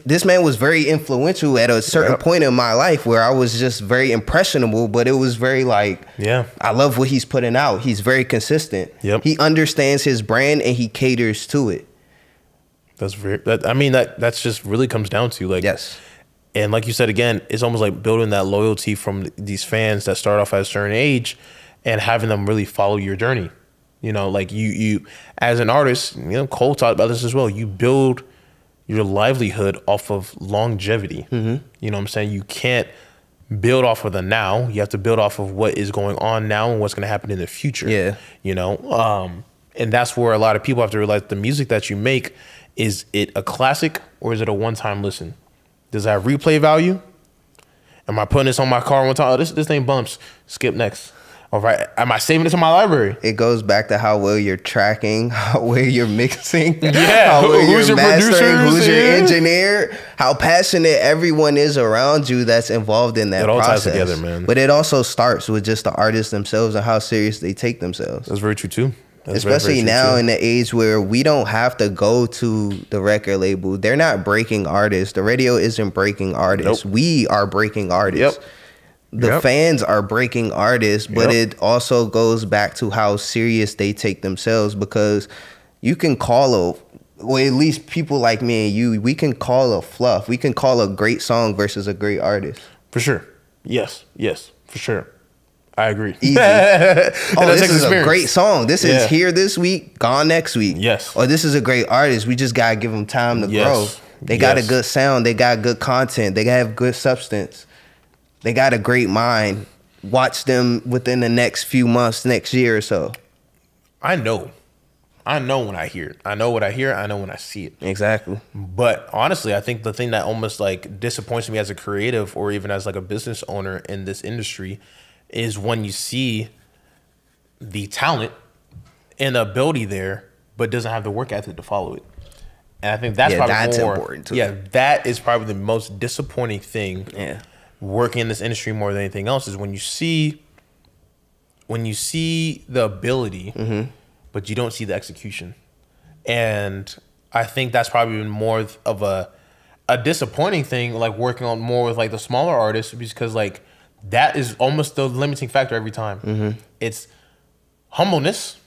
this man was very influential at a certain point in my life where I was just very impressionable, but it was very like, I love what he's putting out. He's very consistent. He understands his brand and he caters to it. That's that's just really comes down to like, and like you said, again, it's almost like building that loyalty from these fans that start off at a certain age and having them really follow your journey. You know, like you as an artist, you know, Cole talked about this as well. You build your livelihood off of longevity. You know what I'm saying? You can't build off of the now. You have to build off of what is going on now and what's going to happen in the future. You know, and that's where a lot of people have to realize the music that you make, is it a classic or is it a one-time listen? Does it have replay value? Am I putting this on my car one time? Oh, this thing bumps. Skip next. All right. Am I saving it to my library? It goes back to how well you're tracking, how well you're mixing, how well who's your mastering, who's your engineer, how passionate everyone is around you that's involved in that process. It all ties together, man. But it also starts with just the artists themselves and how serious they take themselves. That's very true too. Especially now in the age where we don't have to go to the record label. They're not breaking artists. The radio isn't breaking artists. We are breaking artists. The fans are breaking artists, but it also goes back to how serious they take themselves, because you can call well, at least people like me and you, we can call a fluff. We can call a great song versus a great artist. For sure. Yes, for sure. I agree. Easy. Oh, this is a great song. This is here this week, gone next week. Yes. Or this is a great artist. We just gotta give them time to grow. They got a good sound. They got good content. They have good substance. They got a great mind. Watch them within the next few months, next year or so. I know when I hear it. I know what I hear. I know when I see it. Exactly. But honestly, I think the thing that almost like disappoints me as a creative or even as like a business owner in this industry is when you see the talent and the ability there, but doesn't have the work ethic to follow it. And I think that's probably more important too. Yeah, that is probably the most disappointing thing. Yeah. Working in this industry more than anything else is when you see the ability, but you don't see the execution. And I think that's probably been more of a disappointing thing, like working on more with like the smaller artists, because like that is almost the limiting factor every time. It's humbleness,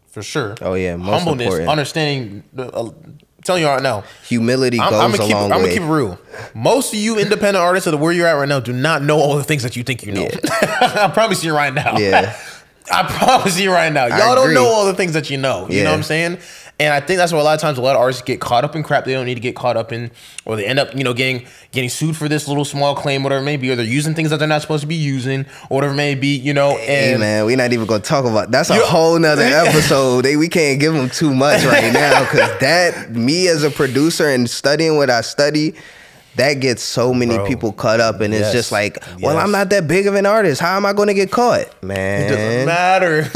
for sure. Oh yeah, most humbleness, important. Understanding. Telling you right now, humility goes a long way. I'm gonna keep it real. Most of you independent artists of where you're at right now do not know all the things that you think you know. I promise you right now. Yeah. I promise you right now. Y'all don't know all the things that you know. You know what I'm saying? And I think that's why a lot of times a lot of artists get caught up in crap they don't need to get caught up in, or they end up, getting sued for this little small claim, whatever it may be, or they're using things that they're not supposed to be using, or whatever it may be, And hey man, we're not even gonna talk about that's a whole nother episode. We can't give them too much right now, because that, me as a producer and studying what I study, that gets so many people caught up, and it's just like, well, I'm not that big of an artist. How am I going to get caught? Man, it doesn't matter.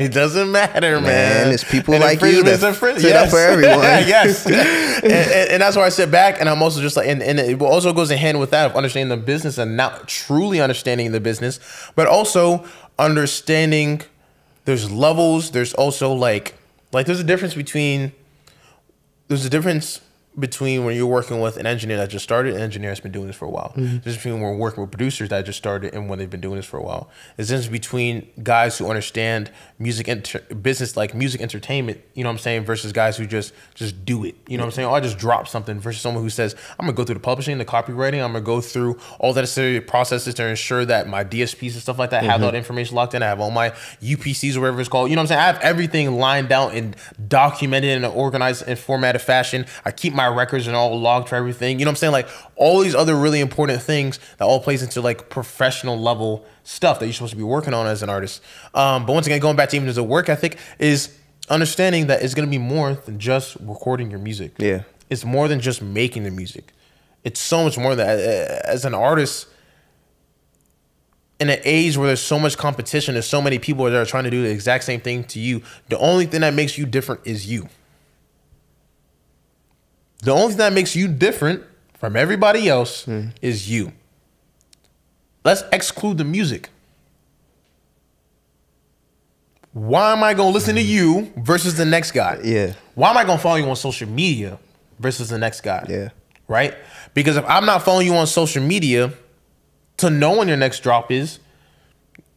It doesn't matter, man. It's people like you that sit up for everyone. Yes. And that's why I sit back, and I'm also just like, and it also goes in hand with that of understanding the business and not truly understanding the business, but also understanding there's levels. There's also like there's a difference between when you're working with an engineer that just started, an engineer that's been doing this for a while. There's between when we're working with producers that just started and when they've been doing this for a while. There's difference between guys who understand business, like music entertainment, versus guys who just do it. You know what I'm saying? Or I just drop something, versus someone who says, I'm gonna go through the publishing, the copywriting, I'm gonna go through all the necessary processes to ensure that my DSPs and stuff like that have all that information locked in. I have all my UPCs or whatever it's called. You know what I'm saying? I have everything lined out and documented in an organized and formatted fashion. I keep my records and all logged for everything. You know what I'm saying? Like all these other really important things that all plays into like professional level stuff that you're supposed to be working on as an artist. But once again, going back to even as a work ethic is understanding that it's going to be more than just recording your music. Yeah. It's more than just making the music. It's so much more than that. As an artist, in an age where there's so much competition, there's so many people that are trying to do the exact same thing to you. The only thing that makes you different is you. The only thing that makes you different from everybody else is you. Let's exclude the music. Why am I going to listen to you versus the next guy? Yeah. Why am I going to follow you on social media versus the next guy? Yeah. Right? Because if I'm not following you on social media to know when your next drop is,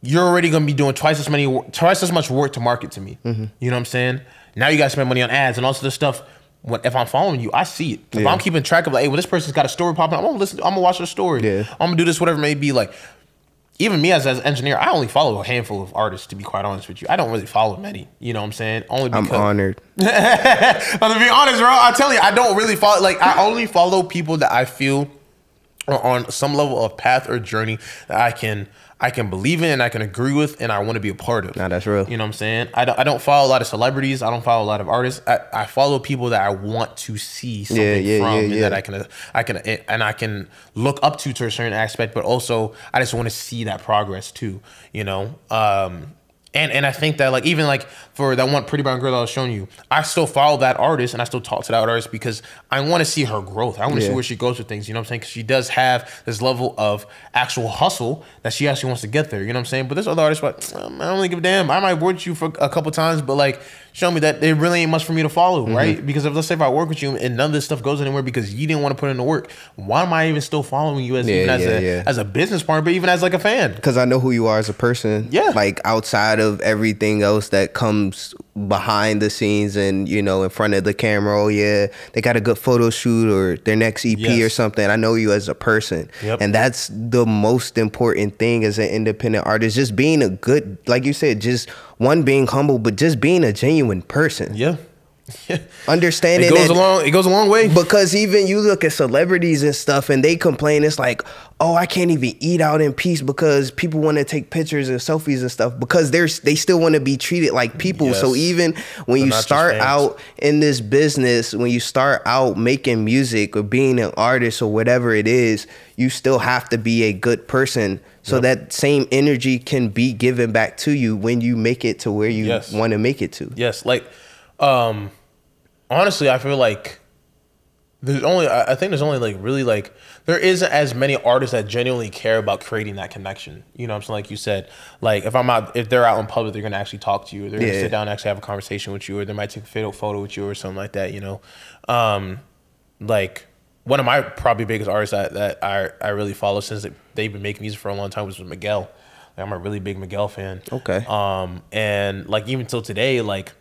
you're already going to be doing twice as much work to market to me. You know what I'm saying? Now you got to spend money on ads and all this stuff. If I'm following you, I see it. If I'm keeping track of like, hey, well, this person's got a story popping up, I'm gonna watch their story. I'm gonna do this, whatever it may be. Like, even me as an engineer, I only follow a handful of artists, to be quite honest with you. I don't really follow many. You know what I'm saying? Only because I'm honored. To be honest, bro, I tell you, I don't really follow. Like, I only follow people that I feel are on some level of path or journey that I can believe in and I can agree with and I want to be a part of. Nah, that's real. You know what I'm saying? I don't follow a lot of celebrities. I don't follow a lot of artists. I follow people that I want to see something from and that I can look up to a certain aspect, but also I just want to see that progress too, And I think that like even like for that one Pretty Brown Girl that I was showing you, I still follow that artist and I still talk to that artist because I want to see her growth. I want to see where she goes with things. You know what I'm saying? Because she does have this level of actual hustle that she actually wants to get there. You know what I'm saying? But there's other artists like, I don't really give a damn. I might work with you for a couple times, but like show me that it really ain't much for me to follow, right? Because let's say if I work with you and none of this stuff goes anywhere because you didn't want to put in the work, why am I even still following you as a business partner, but even as like a fan? Because I know who you are as a person. Yeah. Like outside outside of everything else that comes behind the scenes and, you know, in front of the camera. Oh yeah, they got a good photo shoot or their next EP or something. I know you as a person. And that's the most important thing as an independent artist. Just being a good, like you said, just being humble, but just being a genuine person. Understanding it goes a long way, because even you look at celebrities and stuff and they complain, it's like, oh, I can't even eat out in peace because people want to take pictures and selfies and stuff, because they still want to be treated like people. So even when you start out in this business, when you start out making music or being an artist or whatever it is, you still have to be a good person, so that same energy can be given back to you when you make it to where you want to make it to. Like honestly, I feel like there isn't as many artists that genuinely care about creating that connection. You know what I'm saying? Like you said, like if they're out in public, they're gonna actually talk to you. They're gonna sit down and actually have a conversation with you, or they might take a photo with you or something like that, you know? Like one of my probably biggest artists that I really follow since they've been making music for a long time was Miguel. Like, I'm a really big Miguel fan. And like even till today, like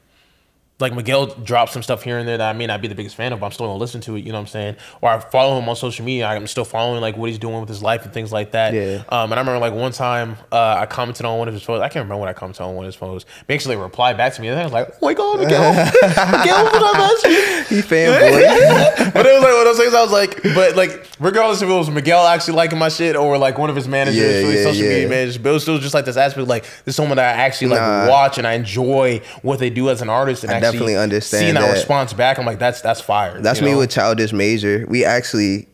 Miguel drops some stuff here and there that I may not be the biggest fan of, but I'm still gonna listen to it, you know what I'm saying? Or I follow him on social media, I'm still following like what he's doing with his life and things like that. And I remember like one time I commented on one of his posts. I can't remember when I commented on one of his posts. He actually replied back to me and I was like, oh my God, Miguel. Miguel, what up, man? He fanboy. But it was like one of those things I was like, but like regardless if it was Miguel actually liking my shit or like one of his managers or his social media managers, but it was still just like this aspect, like there's someone that I actually like watch and I enjoy what they do as an artist, and I definitely understand seeing that response back. I'm like, that's fire. That's me with Childish Major. We actually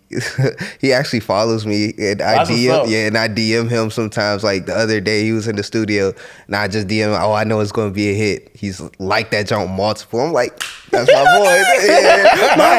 he actually follows me, and I DM him sometimes. Like the other day, he was in the studio, and I just DM him, oh, I know it's gonna be a hit. He's like that jump multiple. I'm like, that's my boy. My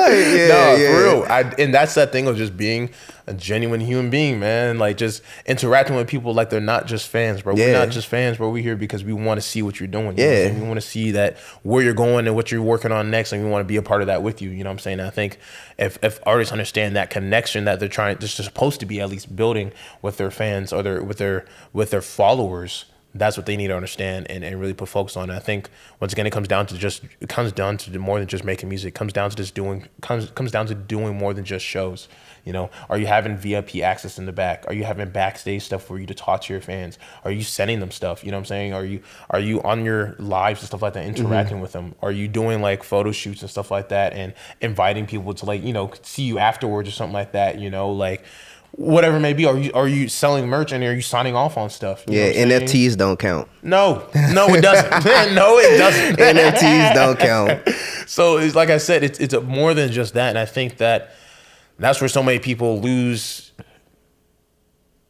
boy. For real. And that's that thing of just being a genuine human being, man. Like just interacting with people like they're not just fans, bro. We're not just fans, bro. We're here because we want to see what you're doing. You know what I'm saying? We want to see that where you're going and what you're working on next, and we want to be a part of that with you. You know what I'm saying? And I think if artists understand that connection that they're supposed to be at least building with their fans or with their followers, that's what they need to understand and really put focus on. And I think once again, it comes down to more than just making music. It comes down to doing more than just shows. You know, are you having VIP access in the back? Are you having backstage stuff for you to talk to your fans? Are you sending them stuff? You know what I'm saying? Are you on your lives and stuff like that, interacting with them? Are you doing like photo shoots and stuff like that and inviting people to like, you know, see you afterwards or something like that, you know, like whatever it may be? Are you selling merch and are you signing off on stuff? You know NFTs don't count. No, it doesn't. No, it doesn't. NFTs don't count. So it's like I said, it's more than just that. And I think that's where so many people lose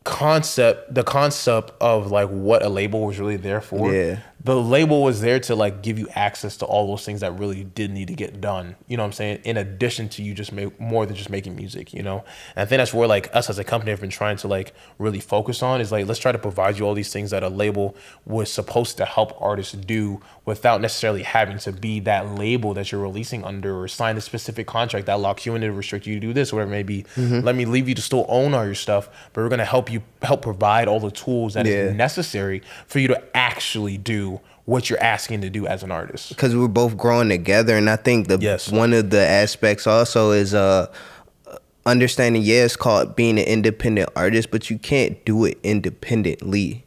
the concept of like what a label was really there for. The label was there to like give you access to all those things that really did need to get done. You know what I'm saying? In addition to you just make more than just making music, you know? And I think that's where like us as a company have been trying to like really focus on, is like, let's try to provide you all these things that a label was supposed to help artists do without necessarily having to be that label that you're releasing under or sign a specific contract that locks you in and restrict you to do this, whatever it may be. Let me leave you to still own all your stuff, but we're gonna help provide all the tools that is necessary for you to actually do what you're asking to do as an artist. Because we're both growing together, and I think one of the aspects also is understanding, it's called being an independent artist, but you can't do it independently.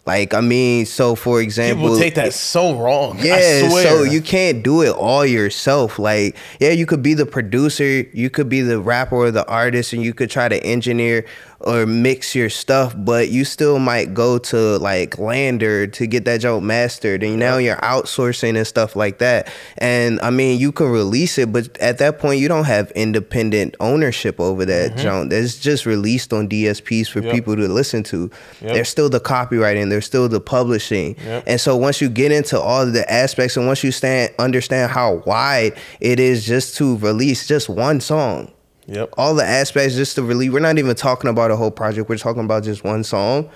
Like, I mean, so for example, people take that so wrong. Yeah, so you can't do it all yourself. Like, you could be the producer, you could be the rapper or the artist, and you could try to engineer or mix your stuff, but you still might go to like Lander to get that joke mastered, and now you're outsourcing and stuff like that. And I mean, you can release it, but at that point you don't have independent ownership over that joke. It's just released on DSPs for people to listen to. There's still the copywriting, there's still the publishing. And so once you get into all of the aspects, and once you understand how wide it is just to release just one song, all the aspects just to release, we're not even talking about a whole project, we're talking about just one song,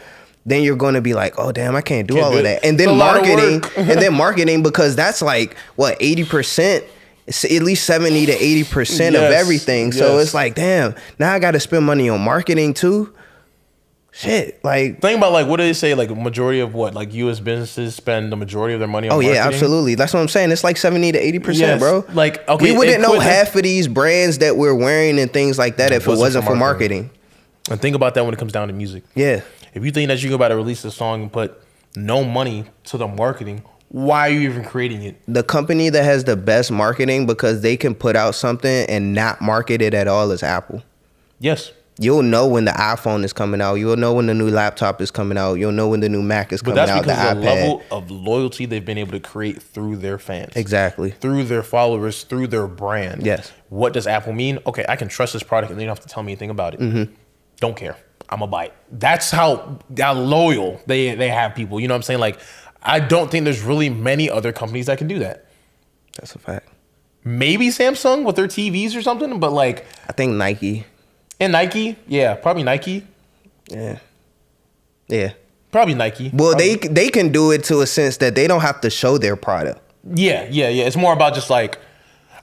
then you're going to be like, oh damn, I can't do all of that. And then marketing, because that's like what, 80%, at least 70 to 80% of everything. So it's like, damn, now I got to spend money on marketing too. shit, like think about like what do they say? Like a majority of what like U.S. businesses spend the majority of their money on. Oh marketing? yeah, absolutely. That's what I'm saying. It's like 70 to 80%, Yes. bro. Like okay, we wouldn't know half of these brands that we're wearing and things like that if it wasn't for marketing. And think about that when it comes down to music. Yeah. If you think that you're about to release a song and put no money to the marketing, why are you even creating it? The company that has the best marketing because they can put out something and not market it at all is Apple. Yes. You'll know when the iPhone is coming out. You'll know when the new laptop is coming out. You'll know when the new Mac is coming out. But that's because the the level of loyalty they've been able to create through their fans. Exactly. Through their followers, through their brand. Yes. What does Apple mean? Okay, I can trust this product and they don't have to tell me anything about it. Mm-hmm. Don't care. I'm going to buy it. That's how loyal they have people. You know what I'm saying? Like, I don't think there's really many other companies that can do that. That's a fact. Maybe Samsung with their TVs or something, but like... I think Nike... And Nike, yeah, probably Nike. Yeah. Probably Nike. Well, probably. they can do it to a sense that they don't have to show their product. Yeah. It's more about just like,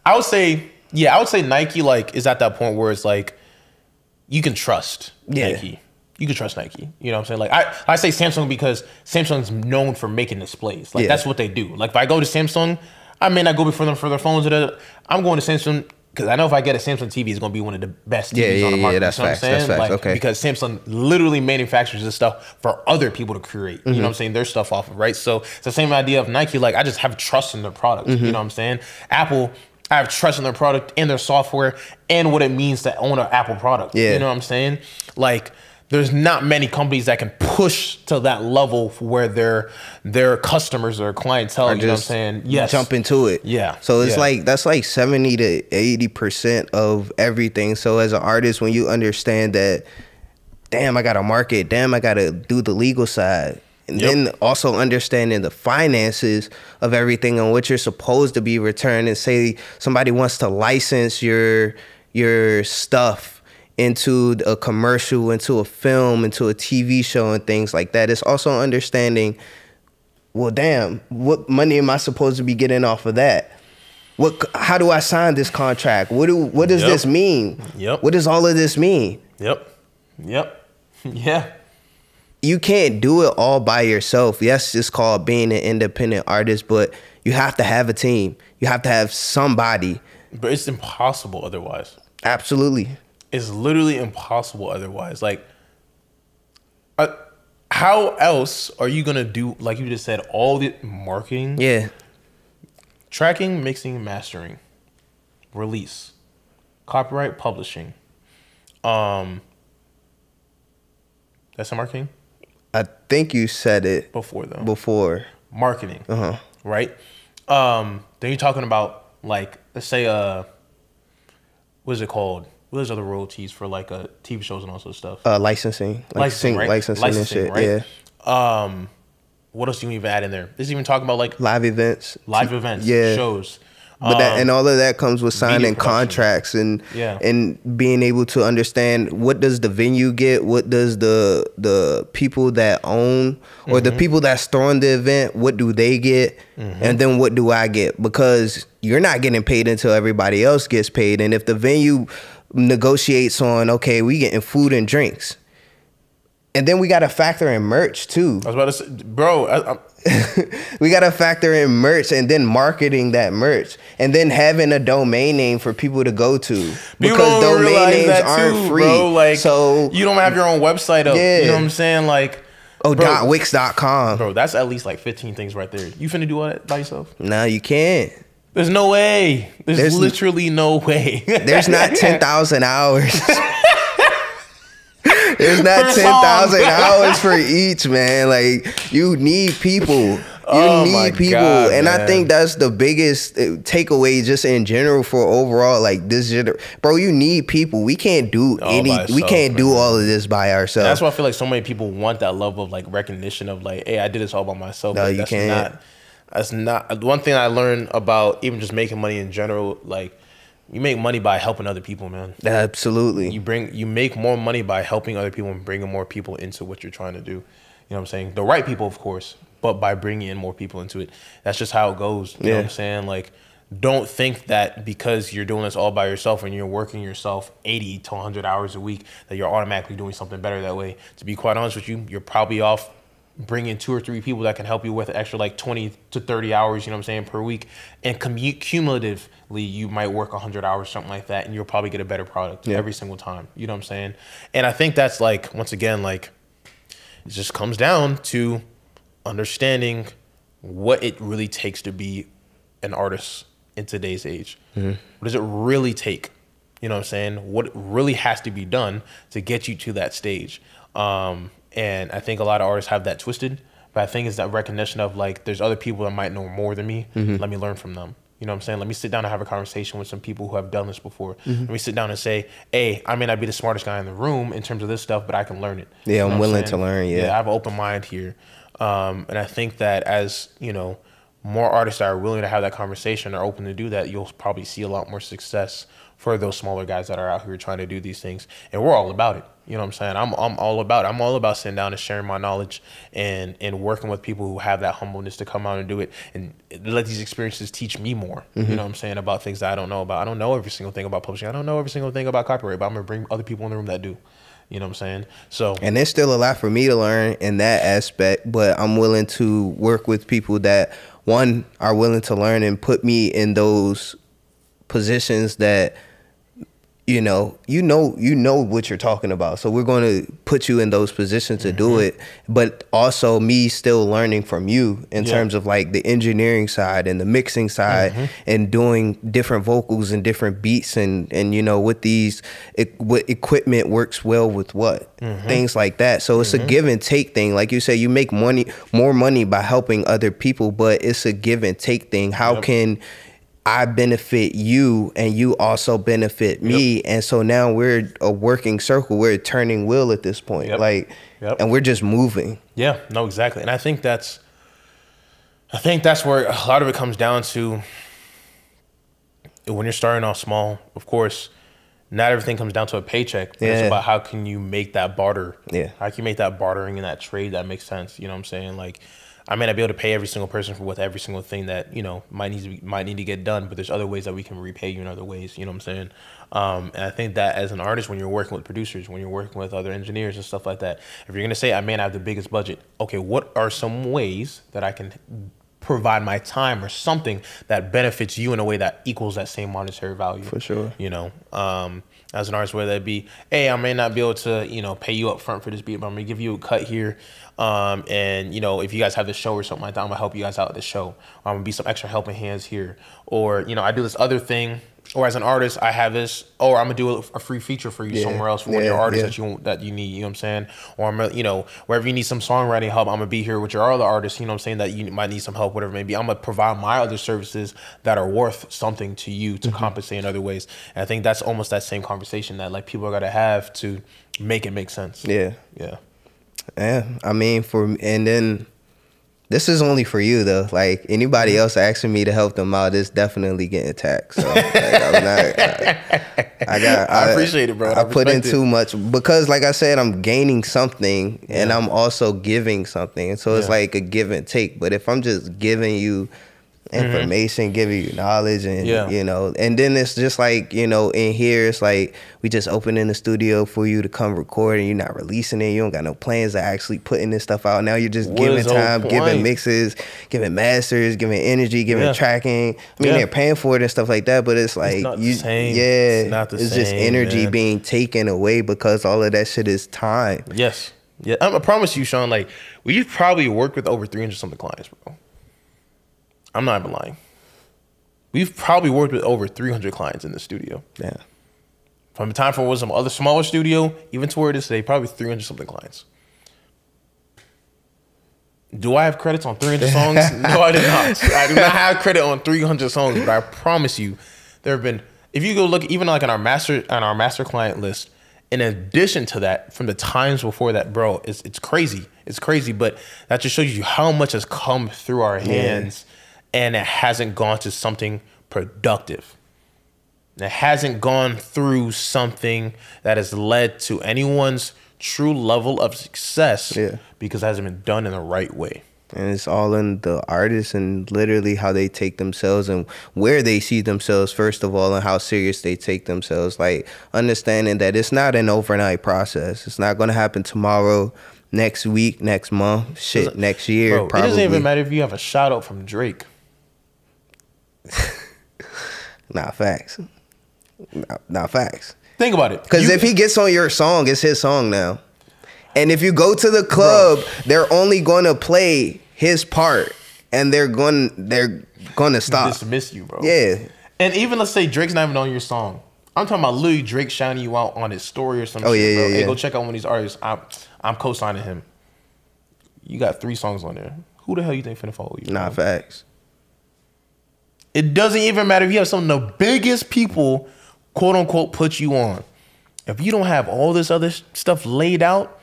I would say Nike like is at that point where it's like, you can trust Nike. You can trust Nike. You know what I'm saying? Like I say Samsung because Samsung's known for making displays. Like that's what they do. Like if I go to Samsung, I may not go before them for their phones. I'm going to Samsung. Because I know if I get a Samsung TV, it's going to be one of the best TVs on the market. Yeah, that's facts. That's facts. Like, okay. Because Samsung literally manufactures this stuff for other people to create. You know what I'm saying? Their stuff off of, right? So it's the same idea of Nike. Like, I just have trust in their product. You know what I'm saying? Apple, I have trust in their product and their software and what it means to own an Apple product. You know what I'm saying? Like, there's not many companies that can push to that level where their customers or clientele, you know what I'm saying? Yes. Jump into it. Yeah. So it's like, that's like 70 to 80% of everything. So as an artist, when you understand that, damn, I got to market, damn, I got to do the legal side. And then also understanding the finances of everything and what you're supposed to be returned, and say somebody wants to license your stuff into a commercial, into a film, into a TV show and things like that. It's also understanding, well, damn, what money am I supposed to be getting off of that? How do I sign this contract? What does this mean? What does all of this mean? Yeah. You can't do it all by yourself. Yes, it's called being an independent artist, but you have to have a team. You have to have somebody. But it's impossible otherwise. Absolutely. It's literally impossible otherwise. Like, how else are you going to do, like you just said, all the marketing? Yeah. Tracking, mixing, mastering, release, copyright, publishing. That's the marketing? I think you said it. Before, though. Before. Marketing. Right? Then you're talking about, like, let's say, what is it called? What is other royalties for like TV shows and all sorts of stuff? Licensing, right? Licensing and shit. Right? Yeah. What else do you even add in there? This is even talking about like live events, shows. But and all of that comes with signing contracts and being able to understand what does the venue get, what does the people that own or the people that's throwing the event, what do they get, and then what do I get? Because you're not getting paid until everybody else gets paid, and if the venue negotiates on, okay, we getting food and drinks, and then we got to factor in merch too. I was about to say, bro, we got to factor in merch and then marketing that merch and then having a domain name for people to go to, because domain names aren't free, bro. Like, so you don't have your own website up. You know what I'm saying? Like, .wix.com. Bro, that's at least like 15 things right there. You finna do all that by yourself? No, you can't. There's no way. There's literally no way. There's not 10,000 hours. There's not 10,000 hours for each, man. Like, you need people. You need people. God, and man. I think that's the biggest takeaway just in general for overall, like, this bro, you need people. We can't do do all of this by ourselves. That's why I feel like so many people want that level of like recognition of like, hey, I did this all by myself. No, you can't. That's not one thing I learned about even just making money in general. Like, you make money by helping other people, man. Absolutely. You make more money by helping other people and bringing more people into what you're trying to do. You know what I'm saying? The right people, of course, but by bringing in more people into it. That's just how it goes. You know what I'm saying? Like, don't think that because you're doing this all by yourself and you're working yourself 80 to 100 hours a week that you're automatically doing something better that way. To be quite honest with you, you're probably off bringing 2 or 3 people that can help you with an extra like 20 to 30 hours, you know what I'm saying, per week. And cumulatively, you might work 100 hours, something like that, and you'll probably get a better product every single time. You know what I'm saying? And I think that's like, once again, like, it just comes down to understanding what it really takes to be an artist in today's age. What does it really take? You know what I'm saying? What really has to be done to get you to that stage? And I think a lot of artists have that twisted, but I think it's that recognition of like, there's other people that might know more than me. Let me learn from them. You know what I'm saying? Let me sit down and have a conversation with some people who have done this before. Let me sit down and say, hey, I may not be the smartest guy in the room in terms of this stuff, but I can learn it. Yeah, you know I'm willing to learn. Yeah, I have an open mind here. And I think that as, you know, more artists that are willing to have that conversation are open to do that, you'll probably see a lot more success for those smaller guys that are out here trying to do these things. And we're all about it. You know what I'm saying? I'm all about it. I'm all about sitting down and sharing my knowledge and working with people who have that humbleness to come out and do it and let these experiences teach me more. You know what I'm saying? About things that I don't know about. I don't know every single thing about publishing. I don't know every single thing about copyright, but I'm going to bring other people in the room that do. You know what I'm saying? So, and there's still a lot for me to learn in that aspect, but I'm willing to work with people that, one, are willing to learn and put me in those positions that, you know what you're talking about. So we're going to put you in those positions to do it, but also me still learning from you in terms of like the engineering side and the mixing side and doing different vocals and different beats and you know, with these, what equipment works well with what, things like that. So it's a give and take thing. Like you say, you make more money by helping other people, but it's a give and take thing. How can I benefit you and you also benefit me? And so now we're a working circle. We're a turning wheel at this point. And we're just moving. Yeah, no, exactly. And I think that's where a lot of it comes down to. When you're starting off small, of course, not everything comes down to a paycheck. But it's about how can you make that barter. How can you make that bartering and that trade that makes sense? You know what I'm saying? Like, I may not be able to pay every single person with every single thing that, you know, might need to get done, but there's other ways that we can repay you in other ways. You know what I'm saying? And I think that as an artist, when you're working with producers, when you're working with other engineers and stuff like that, if you're going to say, I may not have the biggest budget, okay, what are some ways that I can provide my time or something that benefits you in a way that equals that same monetary value? For sure. You know, as an artist, whether that be, hey, I may not be able to, you know, pay you up front for this beat, but I'm gonna give you a cut here. And, you know, if you guys have this show or something like that, I'm gonna help you guys out at the show. Or I'm gonna be some extra helping hands here. Or, you know, I do this other thing. Or as an artist, I have this, or I'm gonna do a free feature for you somewhere else for one of your artists that you need, you know what I'm saying? Or I'm, you know, wherever you need some songwriting help, I'm gonna be here with your other artists, you know what I'm saying, that you might need some help, whatever it may be. I'm gonna provide my other services that are worth something to you to compensate in other ways. And I think that's almost that same conversation that like people are gonna have to make it make sense. Yeah, I mean, and then this is only for you though. Like anybody else asking me to help them out is definitely getting taxed. So like, I appreciate it, bro. I put in too much because, like I said, I'm gaining something and I'm also giving something. And so it's like a give and take. But if I'm just giving you information, giving you knowledge, and you know, and then it's just like, you know, in here it's like we just open in the studio for you to come record and you're not releasing it. You don't got no plans to actually putting this stuff out. Now you're just giving time, giving mixes, giving masters, giving energy, giving tracking. I mean, they're paying for it and stuff like that, but it's like it's not the same. It's not the same, just energy being taken away because all of that shit is time. Yeah, I promise you, Sean, like we've probably worked with over 300 something clients, bro. I'm not even lying. We've probably worked with over 300 clients in the studio. Yeah. From the time for was some other smaller studio, even to where it is today, probably 300 something clients. Do I have credits on 300 songs? No, I do not. I do not have credit on 300 songs, but I promise you, there have been, if you go look, even like on our master client list, in addition to that, from the times before that, bro, it's crazy. It's crazy, but that just shows you how much has come through our hands. And it hasn't gone to something productive. It hasn't gone through something that has led to anyone's true level of success because it hasn't been done in the right way. And it's all in the artists and literally how they take themselves and where they see themselves, first of all, and how serious they take themselves. Like, understanding that it's not an overnight process. It's not going to happen tomorrow, next week, next month, shit, next year, bro, probably. It doesn't even matter if you have a shout out from Drake. Nah, facts. Nah, facts. Think about it. Because if he gets on your song, it's his song now. And if you go to the club, they're only going to play his part, and they're going to stop. Dismiss you, bro. Yeah. And even let's say Drake's not even on your song. I'm talking about literally Drake shouting you out on his story or some shit, bro. Hey, go check out one of these artists. I'm co-signing him. You got 3 songs on there. Who the hell you think finna follow you? Nah, bro? facts. It doesn't even matter if you have some of the biggest people, quote unquote, put you on. If you don't have all this other stuff laid out,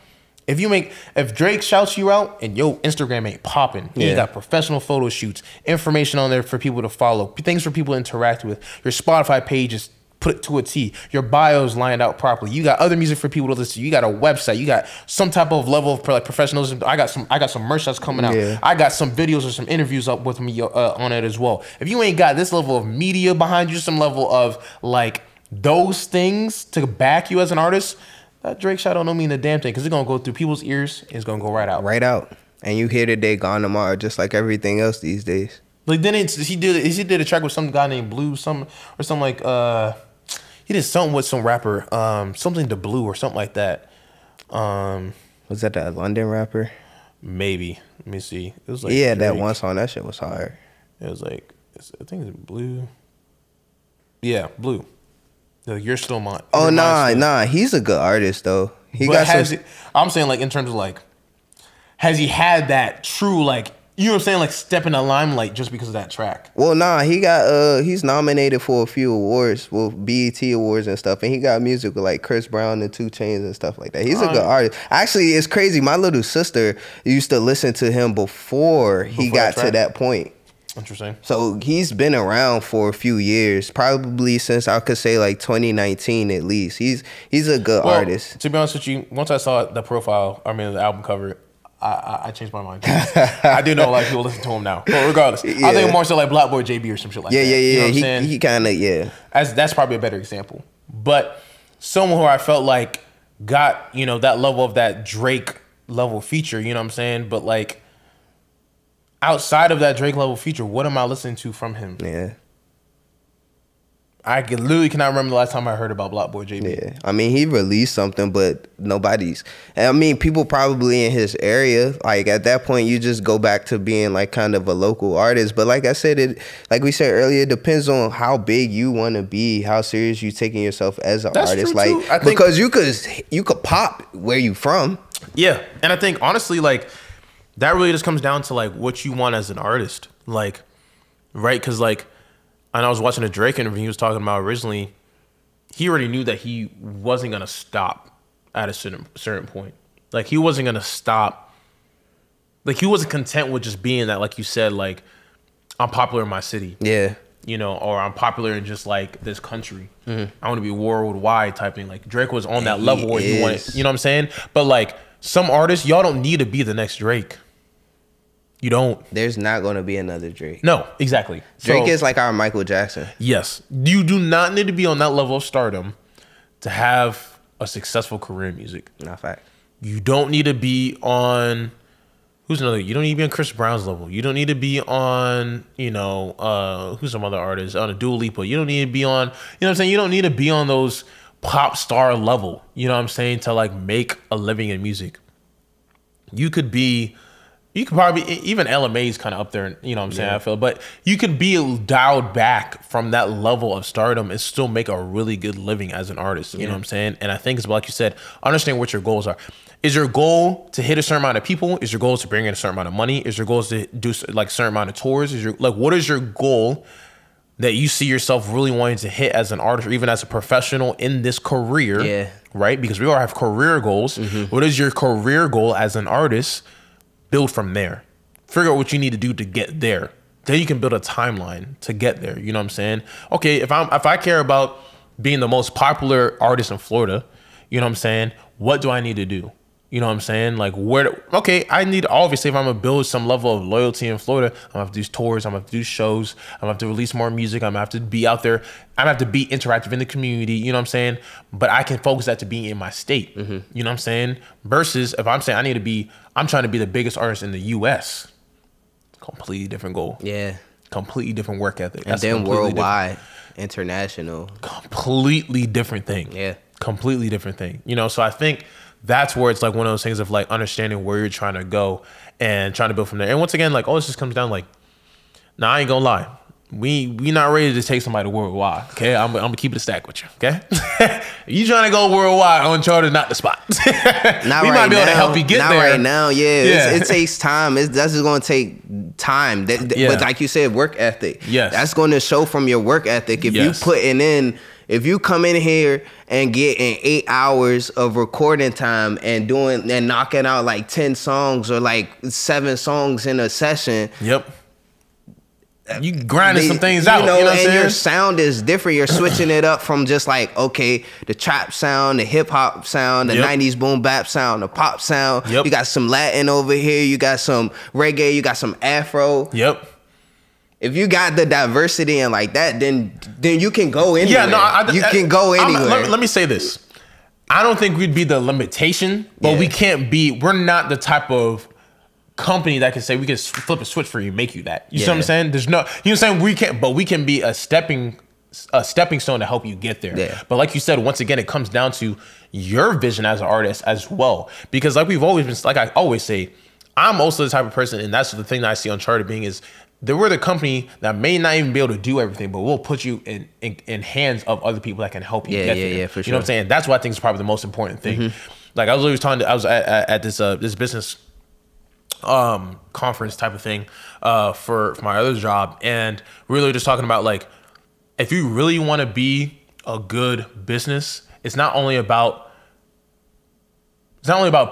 if Drake shouts you out and your Instagram ain't popping, you got professional photo shoots, information on there for people to follow, things for people to interact with, your Spotify page is put to a T, your bio's lined out properly, you got other music for people to listen to, you got a website, you got some type of level of like professionalism. I got some merch that's coming out. I got some videos or some interviews up with me on it as well. If you ain't got this level of media behind you, some level of like those things to back you as an artist, that Drake shout out don't mean a damn thing, because it's gonna go through people's ears and it's gonna go right out. Right out. And you hear today, gone tomorrow, just like everything else these days. Like then he did a track with some guy named Blue, something like he did something with some rapper, something to Blue or something like that. Was that London rapper? Maybe. Let me see. It was like that one song, that shit was hard. It was like, I think it's Blue. Yeah, Blue. Like, you're still mine. Oh nah, he's a good artist though. I'm saying like in terms of like, has he had that true like, you know what I'm saying, like step in the limelight just because of that track? Well, nah, he's nominated for a few awards, well, BET awards and stuff, and he got music with like Chris Brown and 2 Chainz and stuff like that. He's a good artist. Actually, it's crazy. My little sister used to listen to him before he got to that point. Interesting. So he's been around for a few years, probably since I could say like 2019 at least. He's a good artist. To be honest with you, once I saw the profile, the album cover, I changed my mind. I do know a lot of people listen to him now. But regardless, I think more so like Black Boy JB or some shit like that. You know what I'm saying? He kind of, That's probably a better example. But someone who I felt like got, that level of that Drake level feature, you know what I'm saying? But like, outside of that Drake level feature, what am I listening to from him? Yeah. I literally cannot remember the last time I heard about Block Boy JB. Yeah. I mean, he released something, but people probably in his area, like at that point, you just go back to being like kind of a local artist. But like I said, like we said earlier, it depends on how big you want to be, how serious you taking yourself as an artist. Like, because you could pop where you from. Yeah. And I think honestly, like, that really just comes down to like what you want as an artist. Like, right? Because like, and I was watching a Drake interview he was talking about originally, he already knew that he wasn't going to stop at a certain point. Like, he wasn't going to stop. Like, he wasn't content with just being that, like you said, like, I'm popular in my city. Yeah. Or I'm popular in just like this country. I want to be worldwide type thing. Like, Drake was on that level where he wanted, you know what I'm saying? But like, some artists, y'all don't need to be the next Drake. You don't. There's not going to be another Drake. No, exactly. Drake is like our Michael Jackson. Yes. You do not need to be on that level of stardom to have a successful career in music. Not fact. You don't need to be on, who's another? You don't need to be on Chris Brown's level. You don't need to be on, who's some other artists? On a Dua Lipa. You don't need to be on, what I'm saying? You don't need to be on those pop star level, you know what I'm saying, to like make a living in music. You could probably, even LMA's kind of up there, you know what I'm saying, I feel, but you could be dialed back from that level of stardom and still make a really good living as an artist, you know what I'm saying? And I think it's like you said, understand what your goals are. Is your goal to hit a certain amount of people? Is your goal to bring in a certain amount of money? Is your goal to do like a certain amount of tours? What is your goal that you see yourself really wanting to hit as an artist or even as a professional in this career? Yeah. Right? Because we all have career goals. What is your career goal as an artist? Build from there. Figure out what you need to do to get there. Then you can build a timeline to get there. You know what I'm saying? Okay, if I care about being the most popular artist in Florida, you know what I'm saying? What do I need to do? You know what I'm saying? Like okay, I need, obviously, if I'm gonna build some level of loyalty in Florida, I'm gonna have to do tours, I'm gonna have to do shows, I'm gonna have to release more music, I'm gonna have to be out there, I'm gonna have to be interactive in the community, you know what I'm saying? But I can focus that to being in my state, you know what I'm saying? Versus if I'm saying I'm trying to be the biggest artist in the US, completely different goal. Yeah. Completely different work ethic. And then worldwide, international. Completely different thing. Yeah. Completely different thing. You know, so I think that's where it's like one of those things of like understanding where you're trying to go and trying to build from there. And once again, like, this just comes down like, nah, I ain't gonna lie. We not ready to take somebody worldwide. Okay, I'm gonna keep it a stack with you. Okay, you trying to go worldwide? Uncharted, not the spot. We might be able to help you get there. Not right now. Yeah. It takes time. That's just gonna take time. But like you said, work ethic. Yes, that's going to show from your work ethic. If you putting in. If you come in here and get in 8 hours of recording time and knocking out like 10 songs or like 7 songs in a session. Yep. You grinding some things out. You know what I'm saying? Your sound is different. You're switching it up from just like, okay, the trap sound, the hip hop sound, the 90s boom bap sound, the pop sound. Yep. You got some Latin over here. You got some reggae. You got some Afro. Yep. If you got the diversity and like that, then you can go anywhere. Yeah, no, you can go anywhere. Let me say this. I don't think we'd be the limitation, but we can't be. We're not the type of company that can say we can flip a switch for you, make you that. You see what I'm saying? There's no. You know what I'm saying? We can't, but we can be a stepping stone to help you get there. Yeah. But like you said, once again, it comes down to your vision as an artist as well. Because like we've always been, like I always say, I'm also the type of person, and that's the thing that I see Uncharted being is. We're the company that may not even be able to do everything, but we'll put you in hands of other people that can help you get there. Yeah, for sure. You know what I'm saying? That's what I think is probably the most important thing. Like I was always I was at this this business conference type of thing for my other job, and we were just talking about like if you really want to be a good business, it's not only about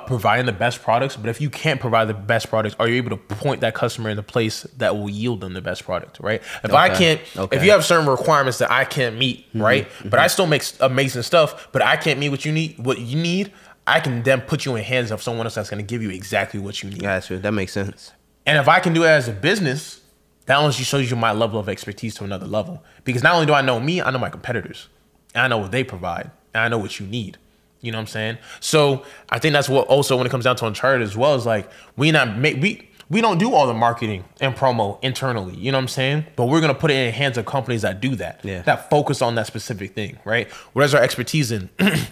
providing the best products, but if you can't provide the best products, are you able to point that customer in the place that will yield them the best product, right? If I can't, if you have certain requirements that I can't meet, right? But I still make amazing stuff, but I can't meet what you need, I can then put you in hands of someone else that's going to give you exactly what you need. Gotcha. That makes sense. And if I can do it as a business, that only shows you my level of expertise to another level. Because not only do I know me, I know my competitors. And I know what they provide. And I know what you need. You know what I'm saying? So I think that's what also when it comes down to Uncharted as well is like we don't do all the marketing and promo internally. You know what I'm saying? But we're gonna put it in the hands of companies that do that. Yeah. That focus on that specific thing, right? What is our expertise in?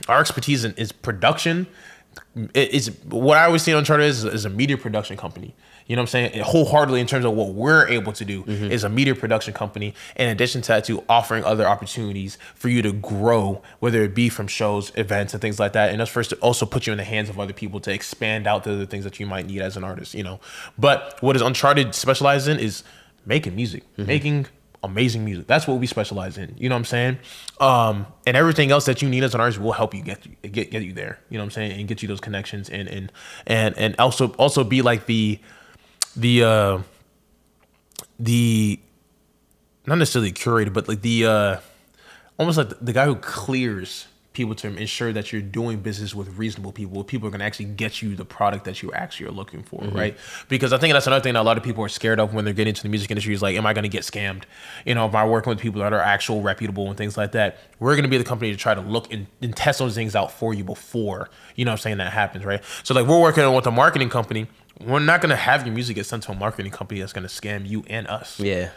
Our expertise in is production. It's what I always see on Uncharted is a media production company. You know what I'm saying? Wholeheartedly in terms of what we're able to do is a media production company. In addition to that, to offering other opportunities for you to grow, whether it be from shows, events, and things like that. And that's first to also put you in the hands of other people to expand out to the things that you might need as an artist, you know. But what is Uncharted specialized in is making music, making amazing music. That's what we specialize in. You know what I'm saying? And everything else that you need as an artist will help you get you there. You know what I'm saying? And get you those connections and also be like the not necessarily curator, but like the almost like the guy who clears people to ensure that you're doing business with reasonable people. People are going to actually get you the product that you actually are looking for, right? Because I think that's another thing that a lot of people are scared of when they're getting into the music industry is like, am I going to get scammed? You know, if I'm working with people that are actual reputable and things like that, we're going to be the company to try to look and test those things out for you before, you know what I'm saying, that happens, right? So like we're working with a marketing company. We're not going to have your music get sent to a marketing company that's going to scam you and us. Yeah,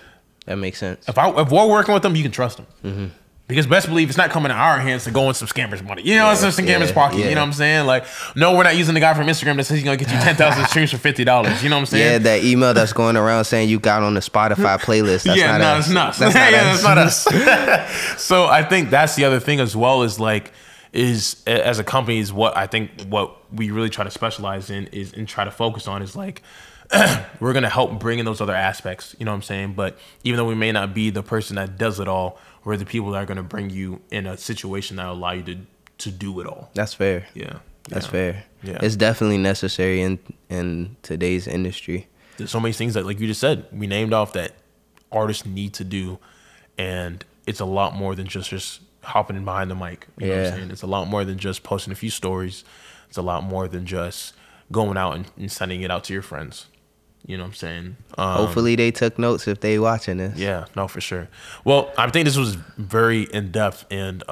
that makes sense. If we're working with them, you can trust them. Because best believe it's not coming in our hands to go in some scammers' money. You know, it's some scammers' pocket. You know what I'm saying? Like, no, we're not using the guy from Instagram that says he's going to get you 10,000 streams for $50. You know what I'm saying? Yeah, that email that's going around saying you got on the Spotify playlist. That's not us. That's not us. So I think that's the other thing as well is like, is as a company is what I think what we really try to specialize in is and try to focus on is like we're going to help bring in those other aspects, you know what I'm saying? But even though we may not be the person that does it all, we're the people that are going to bring you in a situation that will allow you to do it all. That's fair. Yeah. That's fair. Yeah. It's definitely necessary in today's industry. There's so many things that, like you just said, we named off that artists need to do, and it's a lot more than just hopping in behind the mic. You know what I'm saying? It's a lot more than just posting a few stories. it's a lot more than just going out and sending it out to your friends. You know what I'm saying? Hopefully they took notes if they watching this. Yeah, no, for sure. Well, I think this was very in-depth and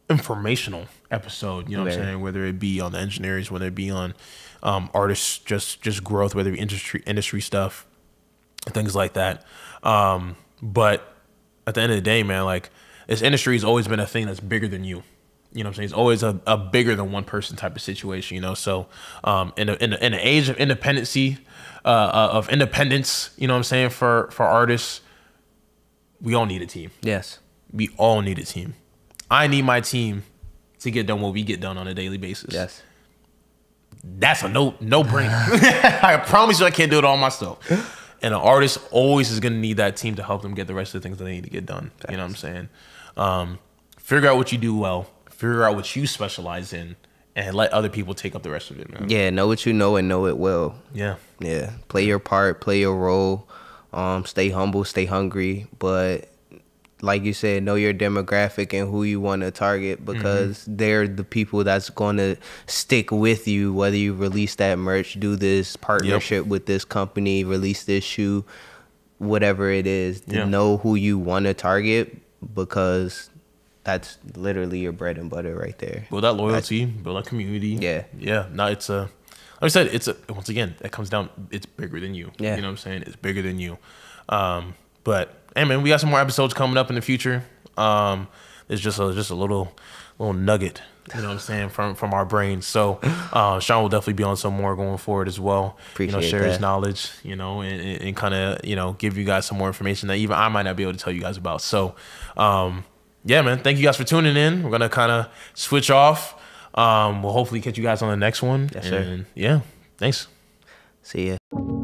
informational episode, you know what I'm saying? Whether it be on the engineers, whether it be on artists, just growth, whether it be industry stuff, things like that. But at the end of the day, man, like, this industry has always been a thing that's bigger than you. You know what I'm saying? It's always a bigger than one person type of situation, you know? So in the age of independency, of independence, you know what I'm saying, for artists, we all need a team. Yes. We all need a team. I need my team to get done what we get done on a daily basis. Yes. That's a no-brainer. I promise you I can't do it all myself. And an artist always is going to need that team to help them get the rest of the things that they need to get done. Thanks. You know what I'm saying? Figure out what you do well. Figure out what you specialize in. And let other people take up the rest of it, man. Yeah, know what you know and know it well. Yeah. Yeah. Play your part. Play your role. Stay humble. Stay hungry. But like you said, know your demographic and who you want to target, because they're the people that's going to stick with you, whether you release that merch, do this partnership with this company, release this shoe, whatever it is. Know who you want to target, because that's literally your bread and butter right there. Build that loyalty, build that community. Yeah. Yeah. No, it's like I said, once again, it comes down, it's bigger than you. Yeah. You know what I'm saying? It's bigger than you. But hey, man, we got some more episodes coming up in the future. It's just a little nugget, you know what I'm saying, from our brains. So Sean will definitely be on some more going forward as well. Appreciate share that. his knowledge, and kind of, give you guys some more information that even I might not be able to tell you guys about. So yeah, man, thank you guys for tuning in. We're gonna kind of switch off. We'll hopefully catch you guys on the next one. Yes, sir. And yeah, thanks. See ya.